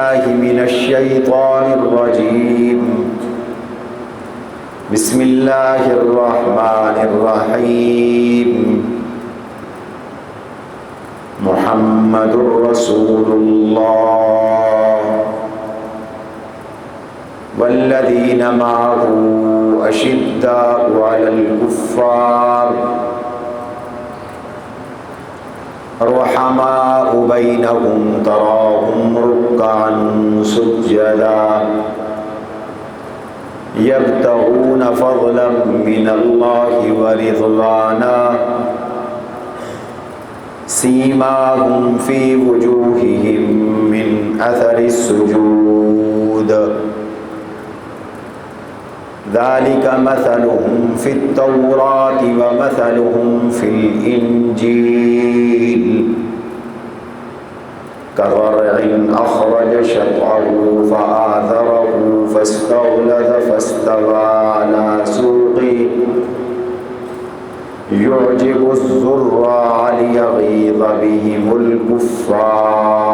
بالله من الشيطان الرجيم. بسم الله الرحمن الرحيم. محمد رسول الله والذين معه أشداء على الكفار رحماء بينهم تراهم ركعا سجدا يبتغون فضلا من الله ورضوانا سيماهم في وجوههم من أثر السجود ذلك مثلهم في التوراة ومثلهم في الإنجيل كزرع أخرج شطأه فآزره فاستغلظ فاستوى على سوقه يعجب الزراع ليغيظ بهم الكفار.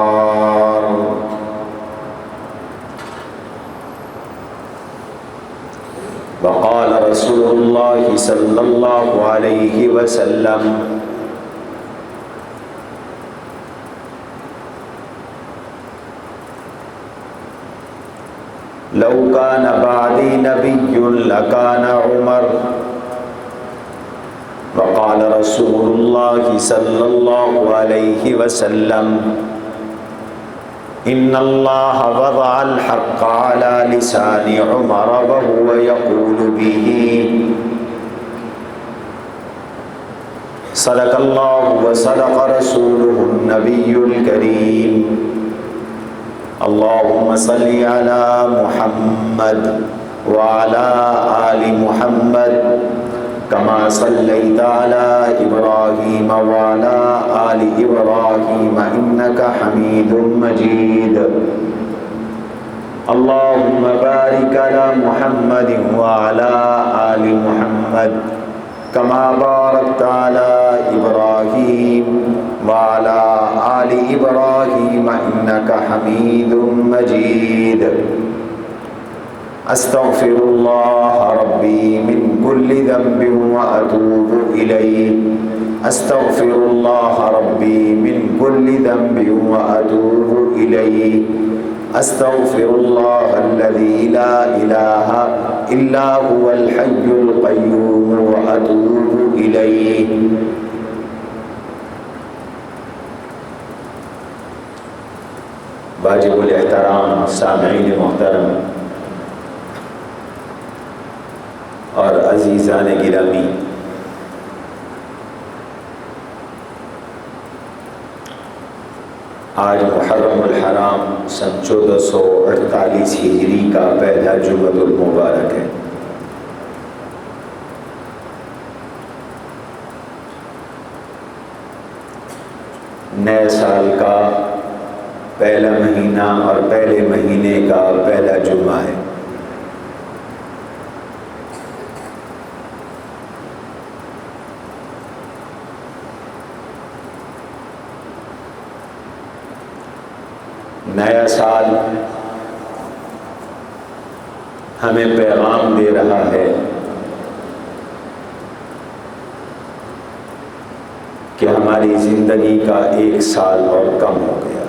وقال رسول الله صلى الله عليه وسلم لو كان بعدي نبي لكان عمر. وقال رسول الله صلى الله عليه وسلم إن الله وضع الحق على لسان عمر وهو يقول به صدق الله وصدق رسوله النبي الكريم. اللهم صل على محمد وعلى آل محمد كما صليت على إبراهيم وعلى آل إبراهيم إنك حميد مجيد. اللهم بارك على محمد وعلى آل محمد كما باركت على إبراهيم وعلى آل إبراهيم إنك حميد مجيد. أستغفر الله ربي من كل ذنب وأتوب إليه. أستغفر الله ربي من كل ذنب وأتوب إليه. أستغفر الله الذي لا إله إلا هو الحي القيوم وأتوب إليه. واجب الاحترام سامعین محترم اور عزیزان گرامی، آج محرم الحرام سن 1448 ہجری کا پہلا جمعۃ المبارک ہے۔ نئے سال کا پہلا مہینہ اور پہلے مہینے کا پہلا جمعہ ہے۔ نیا سال ہمیں پیغام دے رہا ہے کہ ہماری زندگی کا ایک سال اور کم ہو گیا۔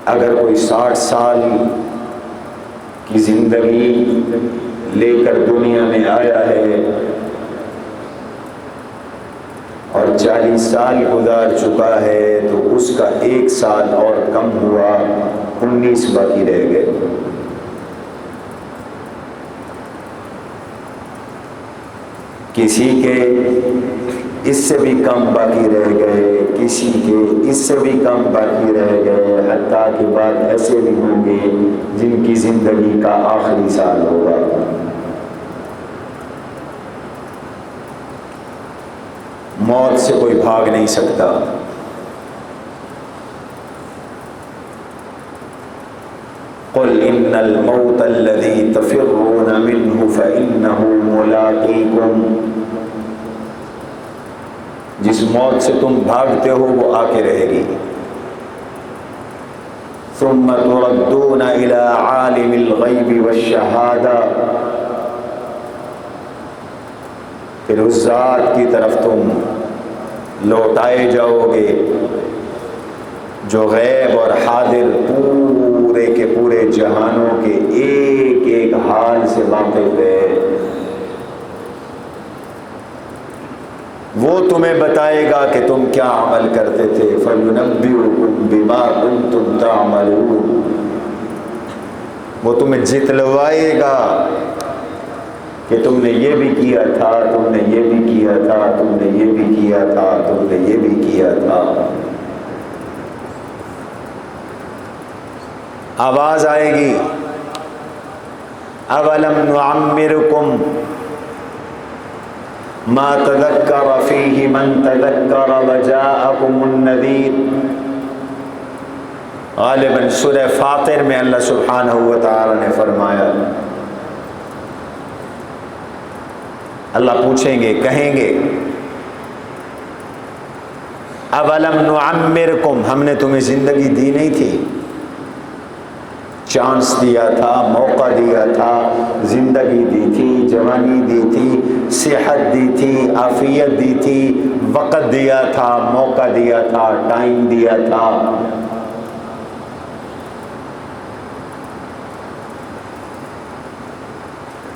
اگر کوئی 60 سال کی زندگی لے کر دنیا میں آیا ہے اور 40 سال گزار چکا ہے تو اس کا ایک سال اور کم ہوا، 19 باقی رہ گئے۔ کسی کے اس سے بھی کم باقی رہ گئے، کسی کے اس سے بھی کم باقی رہ گئے، حتیٰ کہ بعد ایسے بھی ہوں گے جن کی زندگی کا آخری سال ہوگا۔ موت سے کوئی بھاگ نہیں سکتا۔ قل ان الموت الذي تفرون منه فانه ملاقيكم جس موت سے تم بھاگتے ہو وہ آ کے رہے گی. ثم تردون الى عالم الغیب والشہادہ، پھر اس ذات کی طرف تم لوٹائے جاؤ گے جو غیب اور حاضر پورے کے پورے جہانوں کے ایک ایک حال سے واقف ہے. وہ تمہیں بتائے گا کہ تم کیا عمل کرتے تھے. فَيُنَبِّئُكُم بِمَا كُنتُمْ تَعْمَلُونَ، وہ تمہیں جتلوائے گا کہ تم نے یہ بھی کیا تھا، تم نے یہ بھی کیا تھا، تم نے یہ بھی کیا تھا، تم نے یہ بھی کیا تھا. آواز آئے گی اَوَلَمْ نُعَمِّرْكُمْ ما تذکر فیہ من تذکر وجاءکم النذیر. غالباً سورہ فاطر میں اللہ سبحانہ و تعالی نے فرمایا، اللہ پوچھیں گے، کہیں گے اولم نعمرکم، ہم نے تمہیں زندگی دی نہیں تھی، چانس دیا تھا، موقع دیا تھا، زندگی دی تھی، جوانی دی تھی، صحت دی تھی، عافیت دی تھی، وقت دیا تھا، موقع دیا تھا، ٹائم دیا تھا.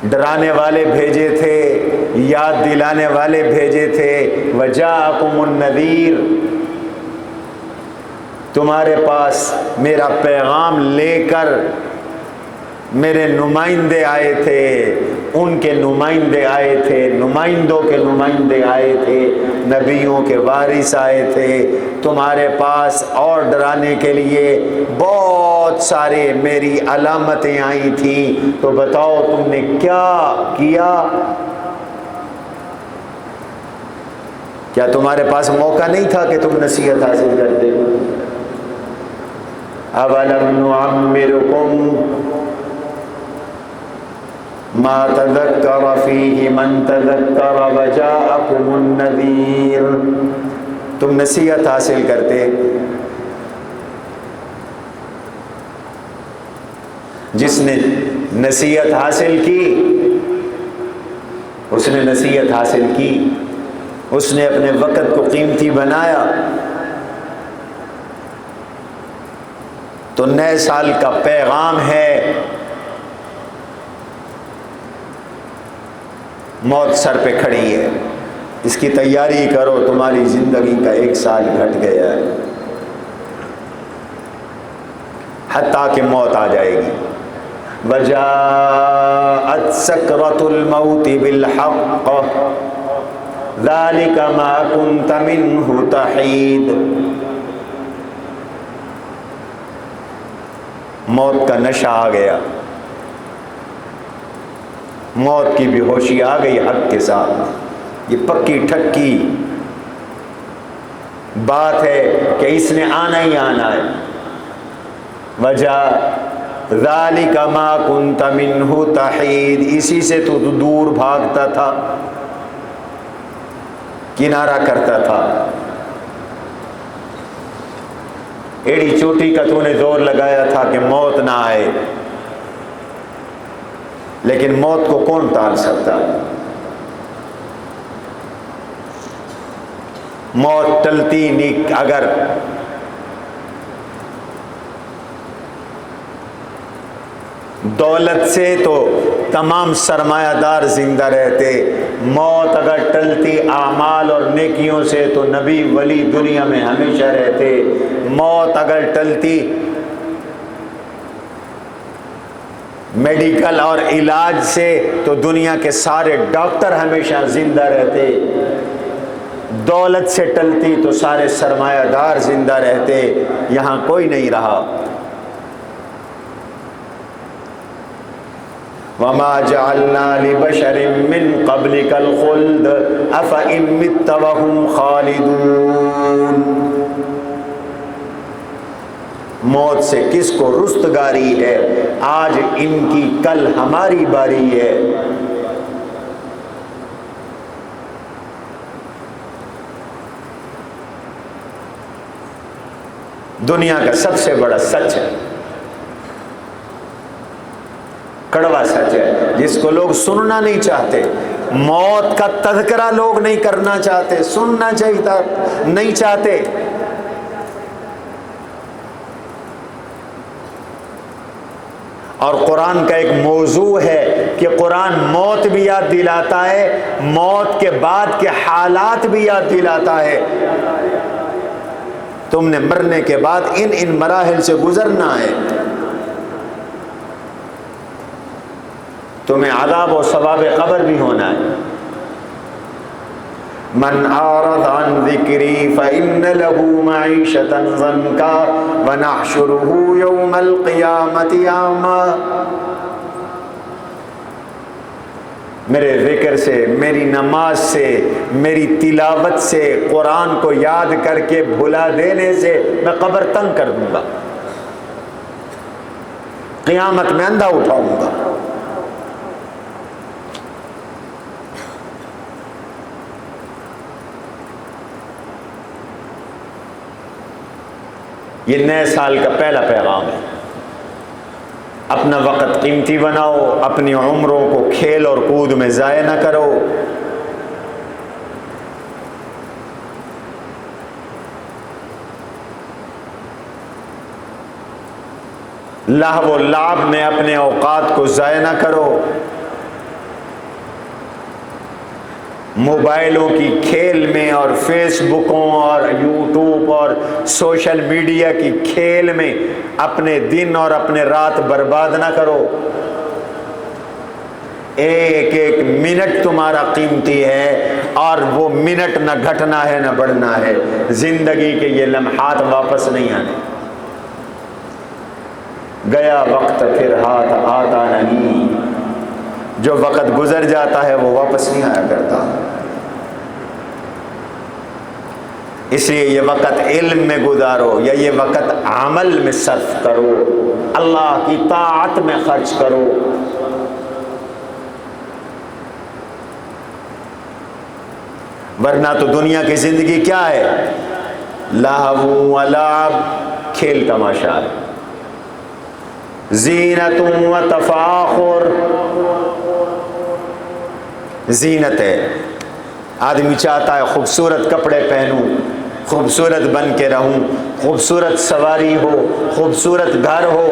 ڈرانے والے بھیجے تھے، یاد دلانے والے بھیجے تھے. وجاءکم النذیر، تمہارے پاس میرا پیغام لے کر میرے نمائندے آئے تھے، ان کے نمائندے آئے تھے، نمائندوں کے نمائندے آئے تھے، نبیوں کے وارث آئے تھے تمہارے پاس، اور ڈرانے کے لیے بہت سارے میری علامتیں آئی تھیں. تو بتاؤ تم نے کیا کیا؟ کیا تمہارے پاس موقع نہیں تھا کہ تم نصیحت حاصل کرتے؟ اولم نعمرکم ما تذکر فیہ من تذکر وجاءکم النذیر. تم نصیحت حاصل کرتے، جس نے نصیحت حاصل کی اس نے نصیحت حاصل کی، اس نے اپنے وقت کو قیمتی بنایا. تو نئے سال کا پیغام ہے، موت سر پہ کھڑی ہے، اس کی تیاری کرو، تمہاری زندگی کا 1 سال گھٹ گیا ہے، حتیٰ کہ موت آ جائے گی. وَجَاءَتْ سَكْرَةُ الْمَوْتِ بِالْحَقِّ ذَلِكَ مَا كُنْتَ مِنْهُ تَحِيدُ. موت کا نشہ آ گیا، موت کی بے ہوشی آ گئی حق کے ساتھ. یہ پکی ٹھکی بات ہے کہ اس نے آنا ہی آنا ہے. وجہ ذالک ما کنت منہ تحید، اسی سے تو دور بھاگتا تھا، کنارہ کرتا تھا. ایڑی چوٹی کا تو نے زور لگایا تھا کہ موت نہ آئے، لیکن موت کو کون ٹال سکتا؟ موت ٹلتی نہیں. اگر دولت سے تو تمام سرمایہ دار زندہ رہتے، موت اگر ٹلتی اعمال اور نیکیوں سے تو نبی ولی دنیا میں ہمیشہ رہتے. موت اگر ٹلتی میڈیکل اور علاج سے تو دنیا کے سارے ڈاکٹر ہمیشہ زندہ رہتے. دولت سے ٹلتی تو سارے سرمایہ دار زندہ رہتے. یہاں کوئی نہیں رہا. وَمَا جَعَلْنَا لِبَشَرٍ مِّن قَبْلِكَ الْخُلْدَ أَفَإِن مِّتَّ وَهُمْ خَالِدُونَ. موت سے کس کو رستگاری ہے؟ آج ان کی، کل ہماری باری ہے. دنیا کا سب سے بڑا سچ ہے، کڑوا سچ ہے، جس کو لوگ سننا نہیں چاہتے۔ موت کا تذکرہ لوگ نہیں کرنا چاہتے، سننا نہیں چاہتے۔ اور قرآن کا ایک موضوع ہے کہ قرآن موت بھی یاد دلاتا ہے، موت کے بعد کے حالات بھی یاد دلاتا ہے۔ تم نے مرنے کے بعد ان مراحل سے گزرنا ہے، تمہیں عذاب و ثواب قبر بھی ہونا ہے۔ من اعرض عن ذکری فإن له معیشة ضنکا ونحشره یوم القیامة اعمی۔ میرے ذکر سے، میری نماز سے، میری تلاوت سے، قرآن کو یاد کر کے بھلا دینے سے میں قبر تنگ کر دوں گا، قیامت میں اندھا اٹھاؤں گا۔ یہ نئے سال کا پہلا پیغام ہے۔ اپنا وقت قیمتی بناؤ، اپنی عمروں کو کھیل اور کود میں ضائع نہ کرو۔ لہو و لعب میں اپنے اوقات کو ضائع نہ کرو، موبائلوں کی کھیل میں اور فیس بکوں اور یوٹیوب اور سوشل میڈیا کی کھیل میں اپنے دن اور اپنے رات برباد نہ کرو۔ ایک ایک منٹ تمہارا قیمتی ہے، اور وہ منٹ نہ گھٹنا ہے نہ بڑھنا ہے۔ زندگی کے یہ لمحات واپس نہیں آنے، گیا وقت پھر ہاتھ آتا نہیں، جو وقت گزر جاتا ہے وہ واپس نہیں آیا کرتا۔ اس لیے یہ وقت علم میں گزارو، یا یہ وقت عمل میں صرف کرو، اللہ کی طاعت میں خرچ کرو۔ ورنہ تو دنیا کی زندگی کیا ہے؟ لہو و لعب، کھیل تماشا ہے، زینت و تفاخر، زینت ہے۔ آدمی چاہتا ہے خوبصورت کپڑے پہنوں، خوبصورت بن کے رہوں، خوبصورت سواری ہو، خوبصورت گھر ہو،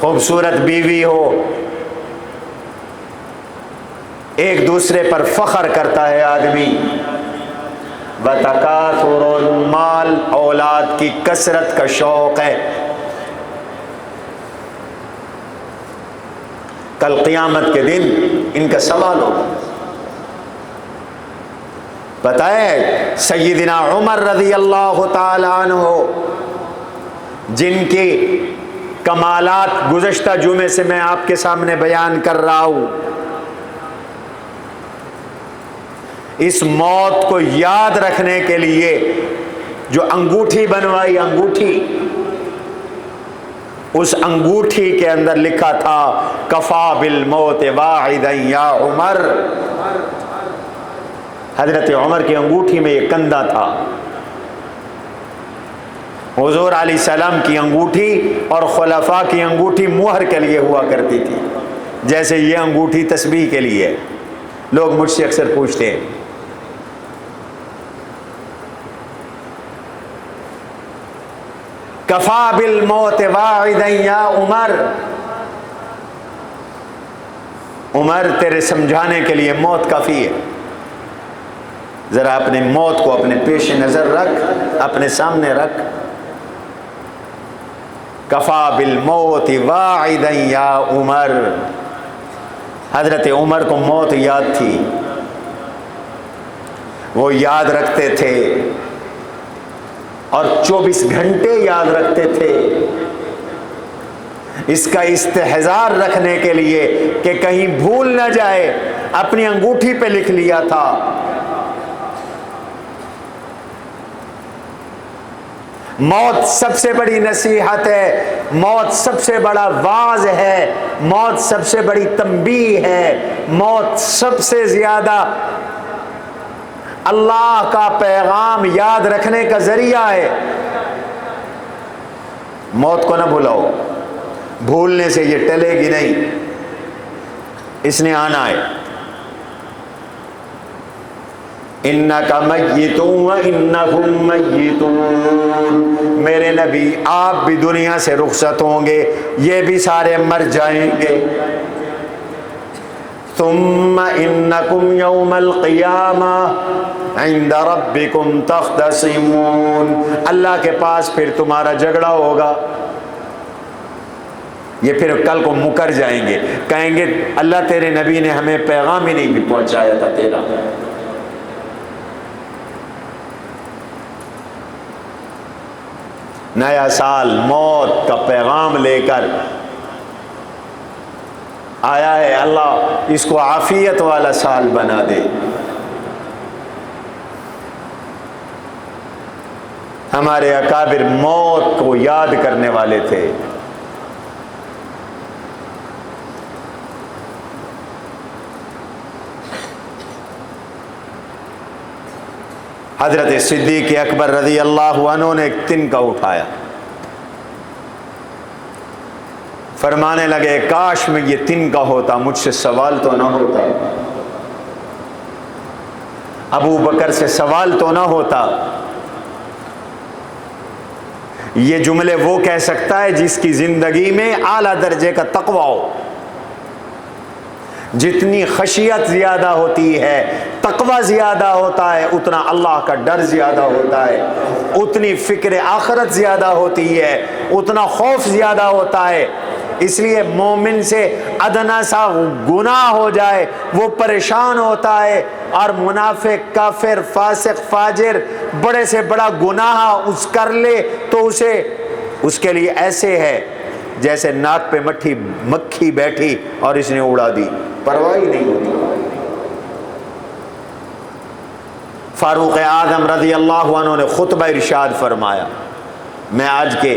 خوبصورت بیوی ہو، ایک دوسرے پر فخر کرتا ہے آدمی۔ وَتَكَاثُرٌ، مال اولاد کی کثرت کا شوق ہے۔ کل قیامت کے دن ان کا سوال ہوگا۔ پتہ ہے سیدنا عمر رضی اللہ تعالی عنہ، جن کی کمالات گزشتہ جمعے سے میں آپ کے سامنے بیان کر رہا ہوں، اس موت کو یاد رکھنے کے لیے جو انگوٹھی بنوائی، انگوٹھی، اس انگوٹھی کے اندر لکھا تھا کفا بالموت واحدا یا عمر۔ حضرت عمر کی انگوٹھی میں یہ کندھا تھا۔ حضور علیہ السلام کی انگوٹھی اور خلفاء کی انگوٹھی مہر کے لیے ہوا کرتی تھی، جیسے یہ انگوٹھی تسبیح کے لیے۔ لوگ مجھ سے اکثر پوچھتے ہیں کفا بالموت واحدا یا عمر، عمر تیرے سمجھانے کے لیے موت کافی ہے، ذرا اپنے موت کو اپنے پیش نظر رکھ، اپنے سامنے رکھ۔ کفا بالموت واحدا یا عمر، حضرت عمر کو موت یاد تھی، وہ یاد رکھتے تھے اور 24 گھنٹے یاد رکھتے تھے، اس کا استحضار رکھنے کے لیے کہ کہیں بھول نہ جائے، اپنی انگوٹھی پہ لکھ لیا تھا۔ موت سب سے بڑی نصیحت ہے، موت سب سے بڑا واعظ ہے، موت سب سے بڑی تنبیہ ہے، موت سب سے زیادہ اللہ کا پیغام یاد رکھنے کا ذریعہ ہے۔ موت کو نہ بھلاؤ، بھولنے سے یہ ٹلے گی نہیں، اس نے آنا ہے۔ اِنَّكَ مَيِّتٌ وَإِنَّهُمْ مَيِّتُونَ، میرے نبی آپ بھی دنیا سے رخصت ہوں گے، یہ بھی سارے مر جائیں گے۔ ثُمَّ إِنَّكُمْ يَوْمَ الْقِيَامَةِ عِنْدَ رَبِّكُمْ تَخْتَصِمُونَ، اللہ کے پاس پھر تمہارا جھگڑا ہوگا۔ یہ پھر کل کو مکر جائیں گے، کہیں گے اللہ تیرے نبی نے ہمیں پیغام ہی نہیں پہنچایا تھا تیرا۔ نیا سال موت کا پیغام لے کر آیا ہے، اللہ اس کو عافیت والا سال بنا دے۔ ہمارے اکابر موت کو یاد کرنے والے تھے۔ حضرت صدیق اکبر رضی اللہ عنہ نے ایک تنکا اٹھایا، فرمانے لگے کاش میں یہ تنکا ہوتا، مجھ سے سوال تو نہ ہوتا، ابو بکر سے سوال تو نہ ہوتا۔ یہ جملے وہ کہہ سکتا ہے جس کی زندگی میں اعلیٰ درجے کا تقوی ہو۔ جتنی خشیت زیادہ ہوتی ہے، تقوی زیادہ ہوتا ہے، اتنا اللہ کا ڈر زیادہ ہوتا ہے، اتنی فکر آخرت زیادہ ہوتی ہے، اتنا خوف زیادہ ہوتا ہے۔ اس لیے مومن سے ادنا سا گناہ ہو جائے وہ پریشان ہوتا ہے، اور منافق، کافر، فاسق، فاجر بڑے سے بڑا گناہ اس کر لے تو اس کے لیے ایسے ہے جیسے ناک پہ مکھی بیٹھی اور اس نے اڑا دی، پرواہ ہی نہیں ہوتی۔ فاروق اعظم رضی اللہ عنہ نے خطبہ ارشاد فرمایا، میں آج کے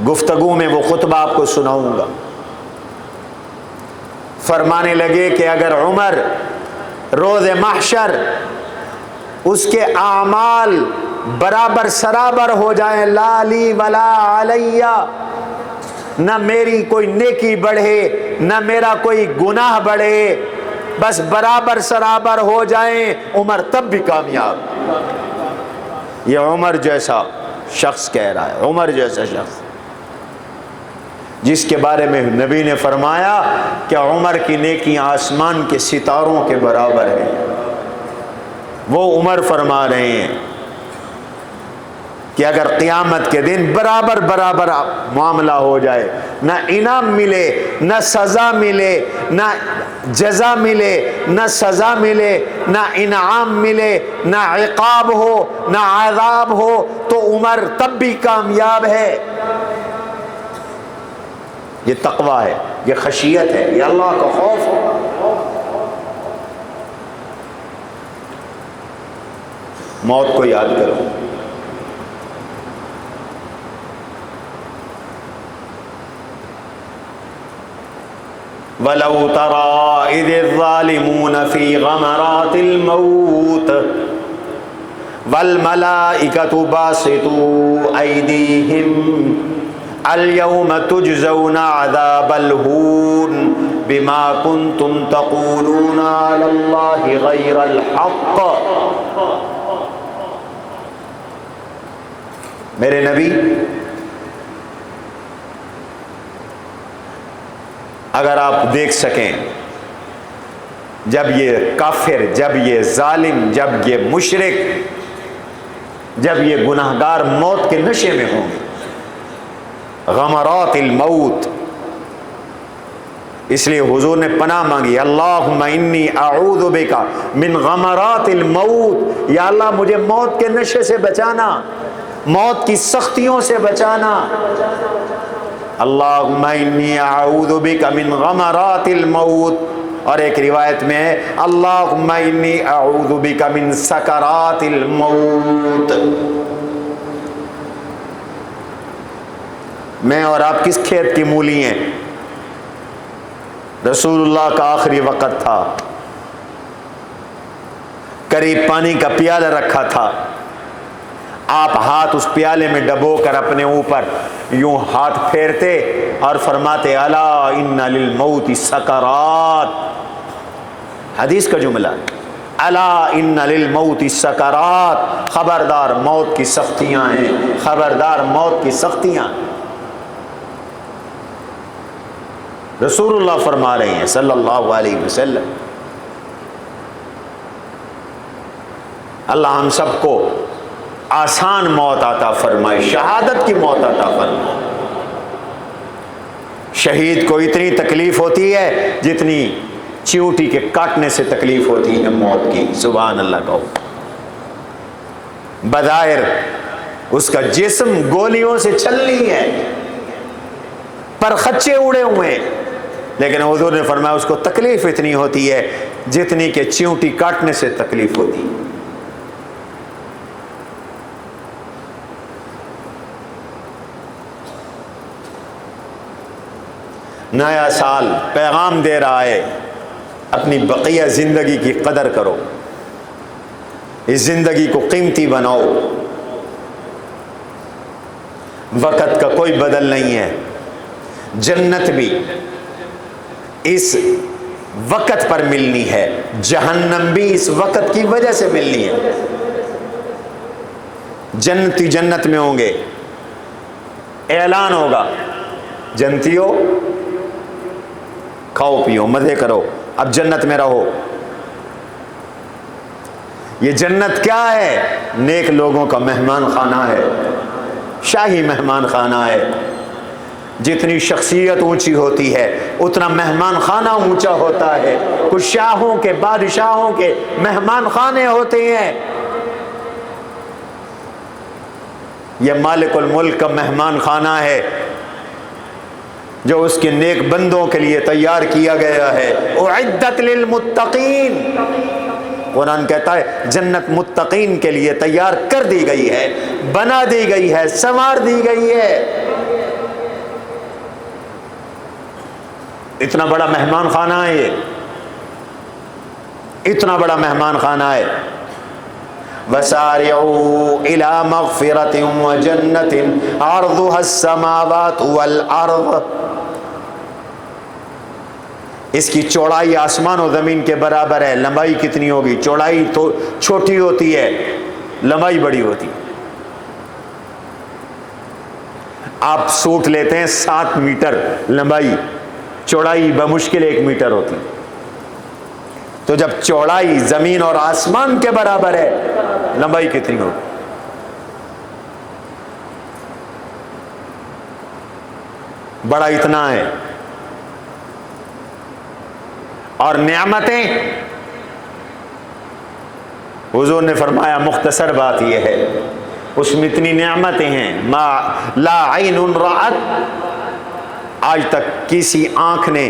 گفتگو میں وہ خطبہ آپ کو سناؤں گا۔ فرمانے لگے کہ اگر عمر روز محشر اس کے اعمال برابر سرابر ہو جائیں، لا لی ولا علیہ، نہ میری کوئی نیکی بڑھے نہ میرا کوئی گناہ بڑھے، بس برابر سرابر ہو جائیں، عمر تب بھی کامیاب۔ یہ عمر جیسا شخص کہہ رہا ہے، عمر جیسا شخص جس کے بارے میں نبی نے فرمایا کہ عمر کی نیکیاں آسمان کے ستاروں کے برابر ہیں، وہ عمر فرما رہے ہیں کہ اگر قیامت کے دن برابر برابر معاملہ ہو جائے، نہ انعام ملے نہ سزا ملے، نہ جزا ملے نہ سزا ملے، نہ انعام ملے نہ عقاب ہو نہ عذاب ہو، تو عمر تب بھی کامیاب ہے۔ یہ تقویٰ ہے، یہ خشیت ہے، یہ اللہ کا خوف ہے۔ موت کو یاد کرو۔ وَلَوْ تَرَىٰ إِذِ الظَّالِمُونَ فِي غَمَرَاتِ الْمَوْتِ وَالْمَلَائِكَةُ بَاسِطُو أَيْدِيهِمْ الْيَوْمَ تُجْزَوْنَ عَذَابَ الْهُونِ بِمَا كُنْتُمْ تَقُولُونَ عَلَى اللَّهِ غَيْرَ الْحَقِّ۔ میرے نبی اگر آپ دیکھ سکیں جب یہ کافر، جب یہ ظالم، جب یہ مشرک، جب یہ گناہگار موت کے نشے میں ہوں گے، غمرات الموت، اس لیے حضور نے پناہ مانگی، اللہم انی اعوذ بک من غمرات الموت، یا اللہ مجھے موت کے نشے سے بچانا، موت کی سختیوں سے بچانا۔ اللہم انی اعوذ بک من غمرات الموت، اور ایک روایت میں ہے اللہم انی اعوذ بک من سکرات الموت۔ میں اور آپ کس کھیت کی مولی ہیں؟ رسول اللہ کا آخری وقت تھا، قریب پانی کا پیالہ رکھا تھا، آپ ہاتھ اس پیالے میں ڈبو کر اپنے اوپر یوں ہاتھ پھیرتے اور فرماتے الا ان للموت سکرات، حدیث کا جملہ، الا ان للموت سکرات، خبردار موت کی سختیاں ہیں، خبردار موت کی سختیاں۔ رسول اللہ فرما رہے ہیں صلی اللہ علیہ وسلم۔ اللہ ہم سب کو آسان موت عطا فرمائے، شہادت کی موت عطا فرمائے۔ شہید کو اتنی تکلیف ہوتی ہے جتنی چیونٹی کے کاٹنے سے تکلیف ہوتی ہے موت کی، سبحان اللہ کہو۔ بظاہر اس کا جسم گولیوں سے چھلنی ہے، پر خچے اڑے ہوئے ہیں، لیکن حضور نے فرمایا اس کو تکلیف اتنی ہوتی ہے جتنی کہ چیونٹی کاٹنے سے تکلیف ہوتی ہے۔ نیا سال پیغام دے رہا ہے، اپنی بقیہ زندگی کی قدر کرو، اس زندگی کو قیمتی بناؤ۔ وقت کا کوئی بدل نہیں ہے، جنت بھی اس وقت پر ملنی ہے، جہنم بھی اس وقت کی وجہ سے ملنی ہے۔ جنتی جنت میں ہوں گے، اعلان ہوگا جنتیوں کھاؤ پیو مزے کرو، اب جنت میں رہو۔ یہ جنت کیا ہے؟ نیک لوگوں کا مہمان خانہ ہے، شاہی مہمان خانہ ہے۔ جتنی شخصیت اونچی ہوتی ہے اتنا مہمان خانہ اونچا ہوتا ہے۔ کچھ شاہوں کے بادشاہوں کے مہمان خانے ہوتے ہیں، یہ مالک الملک کا مہمان خانہ ہے جو اس کے نیک بندوں کے لیے تیار کیا گیا ہے۔ اعدت للمتقین، قرآن کہتا ہے جنت متقین کے لیے تیار کر دی گئی ہے، بنا دی گئی ہے، سنوار دی گئی ہے۔ اتنا بڑا مہمان خانہ ہے، یہ اتنا بڑا مہمان خانہ ہے۔ وَسَارِعُوا إِلَى مَغْفِرَةٍ وَجَنَّةٍ عَرْضُهَا السَّمَاوَاتُ وَالْأَرْضُ، اس کی چوڑائی آسمان و زمین کے برابر ہے۔ لمبائی کتنی ہوگی؟ چوڑائی تو چھوٹی ہوتی ہے، لمبائی بڑی ہوتی ہے۔ آپ سوٹ لیتے ہیں 7 میٹر لمبائی، چوڑائی بمشکل 1 میٹر ہوتی، تو جب چوڑائی زمین اور آسمان کے برابر ہے، لمبائی کتنی ہوگی؟ بڑا اتنا ہے۔ اور نعمتیں، حضور نے فرمایا مختصر بات یہ ہے، اس میں اتنی نعمتیں ہیں، ما لا عین رأت، آج تک کسی آنکھ نے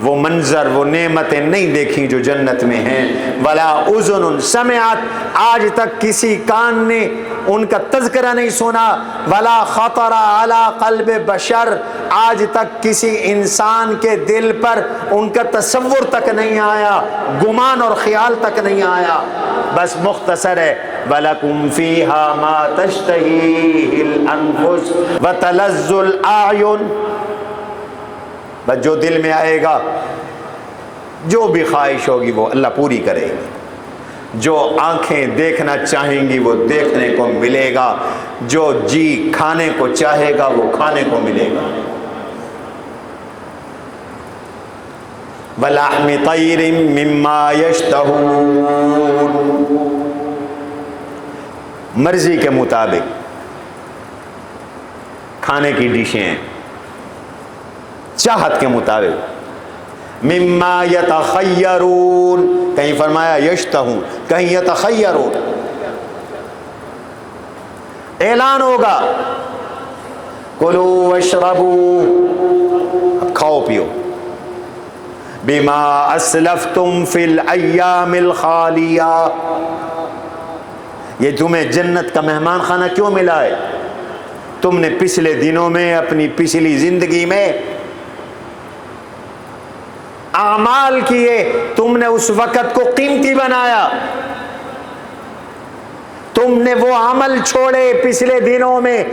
وہ منظر، وہ نعمتیں نہیں دیکھی جو جنت میں ہیں، ولا اذن سمعت، آج تک کسی کان نے ان کا تذکرہ نہیں سنا، ولا خطر علی قلب بشر، آج تک کسی انسان کے دل پر ان کا تصور تک نہیں آیا، گمان اور خیال تک نہیں آیا۔ بس مختصر ہے، وَلَكُمْ فِيهَا مَا تَشْتَهِيهِ الْأَنفُسُ وَتَلَذُّ الْأَعْيُنُ، بس جو دل میں آئے گا، جو بھی خواہش ہوگی وہ اللہ پوری کرے گی، جو آنکھیں دیکھنا چاہیں گی وہ دیکھنے کو ملے گا، جو جی کھانے کو چاہے گا وہ کھانے کو ملے گا۔ وَلَحْمِ طَيْرٍ مِّمَّا يَشْتَهُونَ، مرضی کے مطابق کھانے کی ڈشیں ہیں، چاہت کے مطابق۔ مما یتخیرون، کہیں فرمایا یشتہون، کہیں یتخیرون، اعلان ہوگا کلوا واشربوا، کھاؤ پیو، بما اسلفتم فی الایام الخالیہ، یہ تمہیں جنت کا مہمان خانہ کیوں ملا ہے؟ تم نے پچھلے دنوں میں، اپنی پچھلی زندگی میں اعمال کیے، تم نے اس وقت کو قیمتی بنایا، تم تم نے وہ عمل چھوڑے پچھلے دنوں میں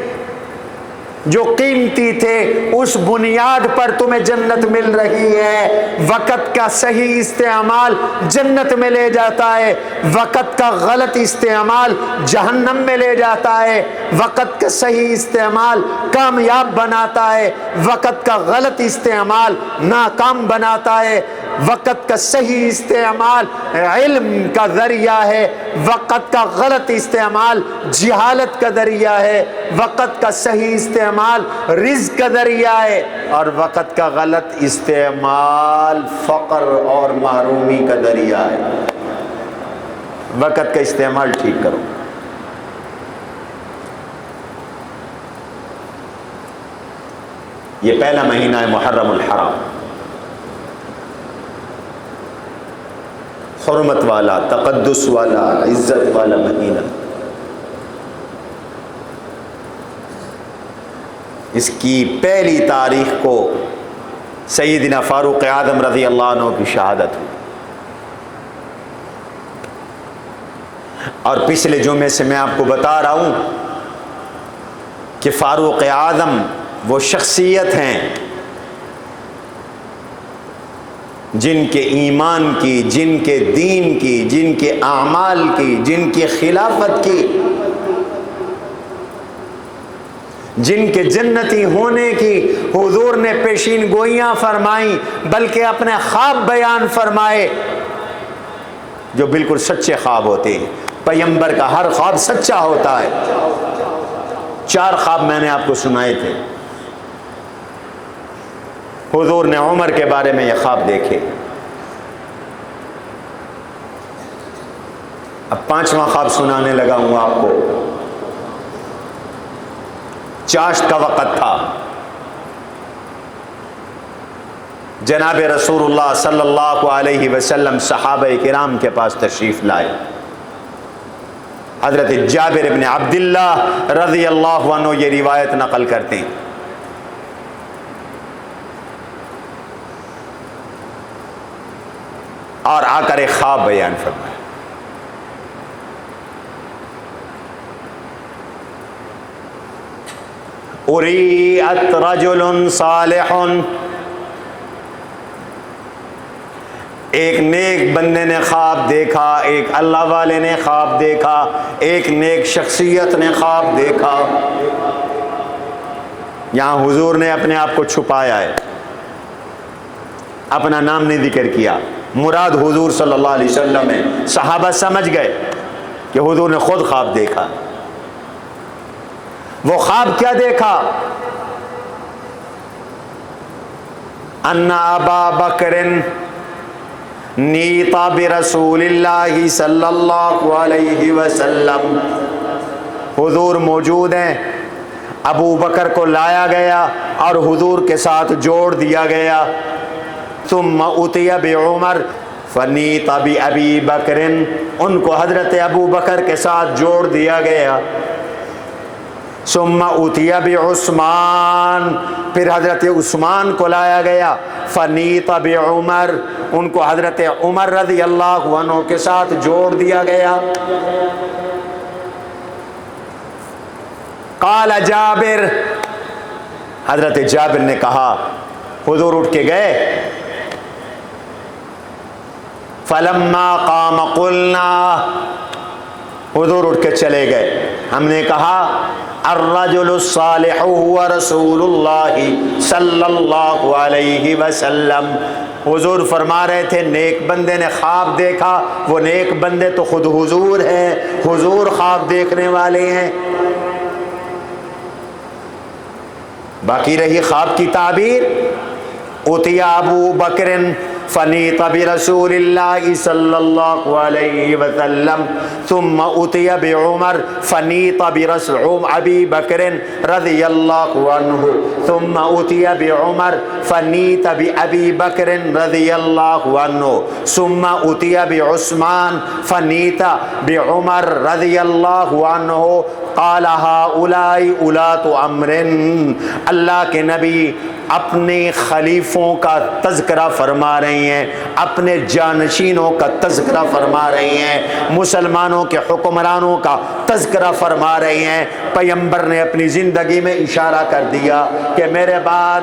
جو قیمتی تھے، اس بنیاد پر تمہیں جنت مل رہی ہے۔ وقت کا صحیح استعمال جنت میں لے جاتا ہے، وقت کا غلط استعمال جہنم میں لے جاتا ہے۔ وقت کا صحیح استعمال کامیاب بناتا ہے، وقت کا غلط استعمال ناکام بناتا ہے۔ وقت کا صحیح استعمال علم کا ذریعہ ہے، وقت کا غلط استعمال جہالت کا ذریعہ ہے۔ وقت کا صحیح استعمال رزق کا ذریعہ ہے، اور وقت کا غلط استعمال فقر اور محرومی کا ذریعہ ہے۔ وقت کا استعمال ٹھیک کرو۔ یہ پہلا مہینہ ہے محرم الحرام، حرمت والا، تقدس والا، عزت والا مہینہ۔ اس کی پہلی تاریخ کو سیدنا فاروق اعظم رضی اللہ عنہ کی شہادت ہوئی، اور پچھلے جمعے سے میں آپ کو بتا رہا ہوں کہ فاروق اعظم وہ شخصیت ہیں جن کے ایمان کی، جن کے دین کی، جن کے اعمال کی، جن کی خلافت کی، جن کے جنتی ہونے کی حضور نے پیشین گوئیاں فرمائیں، بلکہ اپنے خواب بیان فرمائے جو بالکل سچے خواب ہوتے ہیں۔ پیغمبر کا ہر خواب سچا ہوتا ہے۔ 4 خواب میں نے آپ کو سنائے تھے۔ حضور نے عمر کے بارے میں یہ خواب دیکھے۔ اب 5واں خواب سنانے لگا ہوں آپ کو۔ چاشت کا وقت تھا، جناب رسول اللہ صلی اللہ علیہ وسلم صحابہ کرام کے پاس تشریف لائے۔ حضرت جابر بن عبداللہ رضی اللہ عنہ یہ روایت نقل کرتے ہیں۔ اور آ کر ایک خواب بیان فرمایا۔ اُرِئَتْ رَجُلٌ صالح، ایک نیک بندے نے خواب دیکھا، ایک اللہ والے نے خواب دیکھا، ایک نیک شخصیت نے خواب دیکھا۔ یہاں حضور نے اپنے آپ کو چھپایا ہے، اپنا نام نہیں ذکر کیا۔ مراد حضور صلی اللہ علیہ وسلم ہے۔ صحابہ سمجھ گئے کہ حضور نے خود خواب دیکھا۔ وہ خواب کیا دیکھا؟ ان ابا بکر نیت برسول اللہ صلی اللہ علیہ وسلم، حضور موجود ہیں، ابو بکر کو لایا گیا اور حضور کے ساتھ جوڑ دیا گیا۔ ثم اتی بعمر فنیت بابی بکر، ان کو حضرت ابو بکر کے ساتھ جوڑ دیا گیا۔ ثم اتی بعثمان، پھر حضرت عثمان کو لایا گیا۔ فنیت بعمر، ان کو حضرت عمر رضی اللہ عنہ کے ساتھ جوڑ دیا گیا۔ قال جابر، حضرت جابر نے کہا، حضور اٹھ کے گئے۔ فلما قام قلنا، حضور اٹھ کے چلے گئے، ہم نے کہا الرجل الصالح هو رسول اللہ صلی اللہ علیہ وسلم۔ حضور فرما رہے تھے نیک بندے نے خواب دیکھا، وہ نیک بندے تو خود حضور ہیں، حضور خواب دیکھنے والے ہیں۔ باقی رہی خواب کی تعبیر، اتی ابو بکر فنیت برسول اللہ صلی اللہ علیہ وسلم، ثم اتی بعمر فنیت برسول ابی بکر رضی اللہ عنہ، ثم اتی بعمر فنیت بابی بکر رضی اللہ عنہ، ثم اتی بعثمان فنیت بعمر رضی اللہ عنہ۔ قال هؤلاء اولاۃ امر، اللہ کے نبی اپنے خلیفوں کا تذکرہ فرما رہی ہیں، اپنے جانشینوں کا تذکرہ فرما رہی ہیں، مسلمانوں کے حکمرانوں کا تذکرہ فرما رہی ہیں۔ پیغمبر نے اپنی زندگی میں اشارہ کر دیا کہ میرے بعد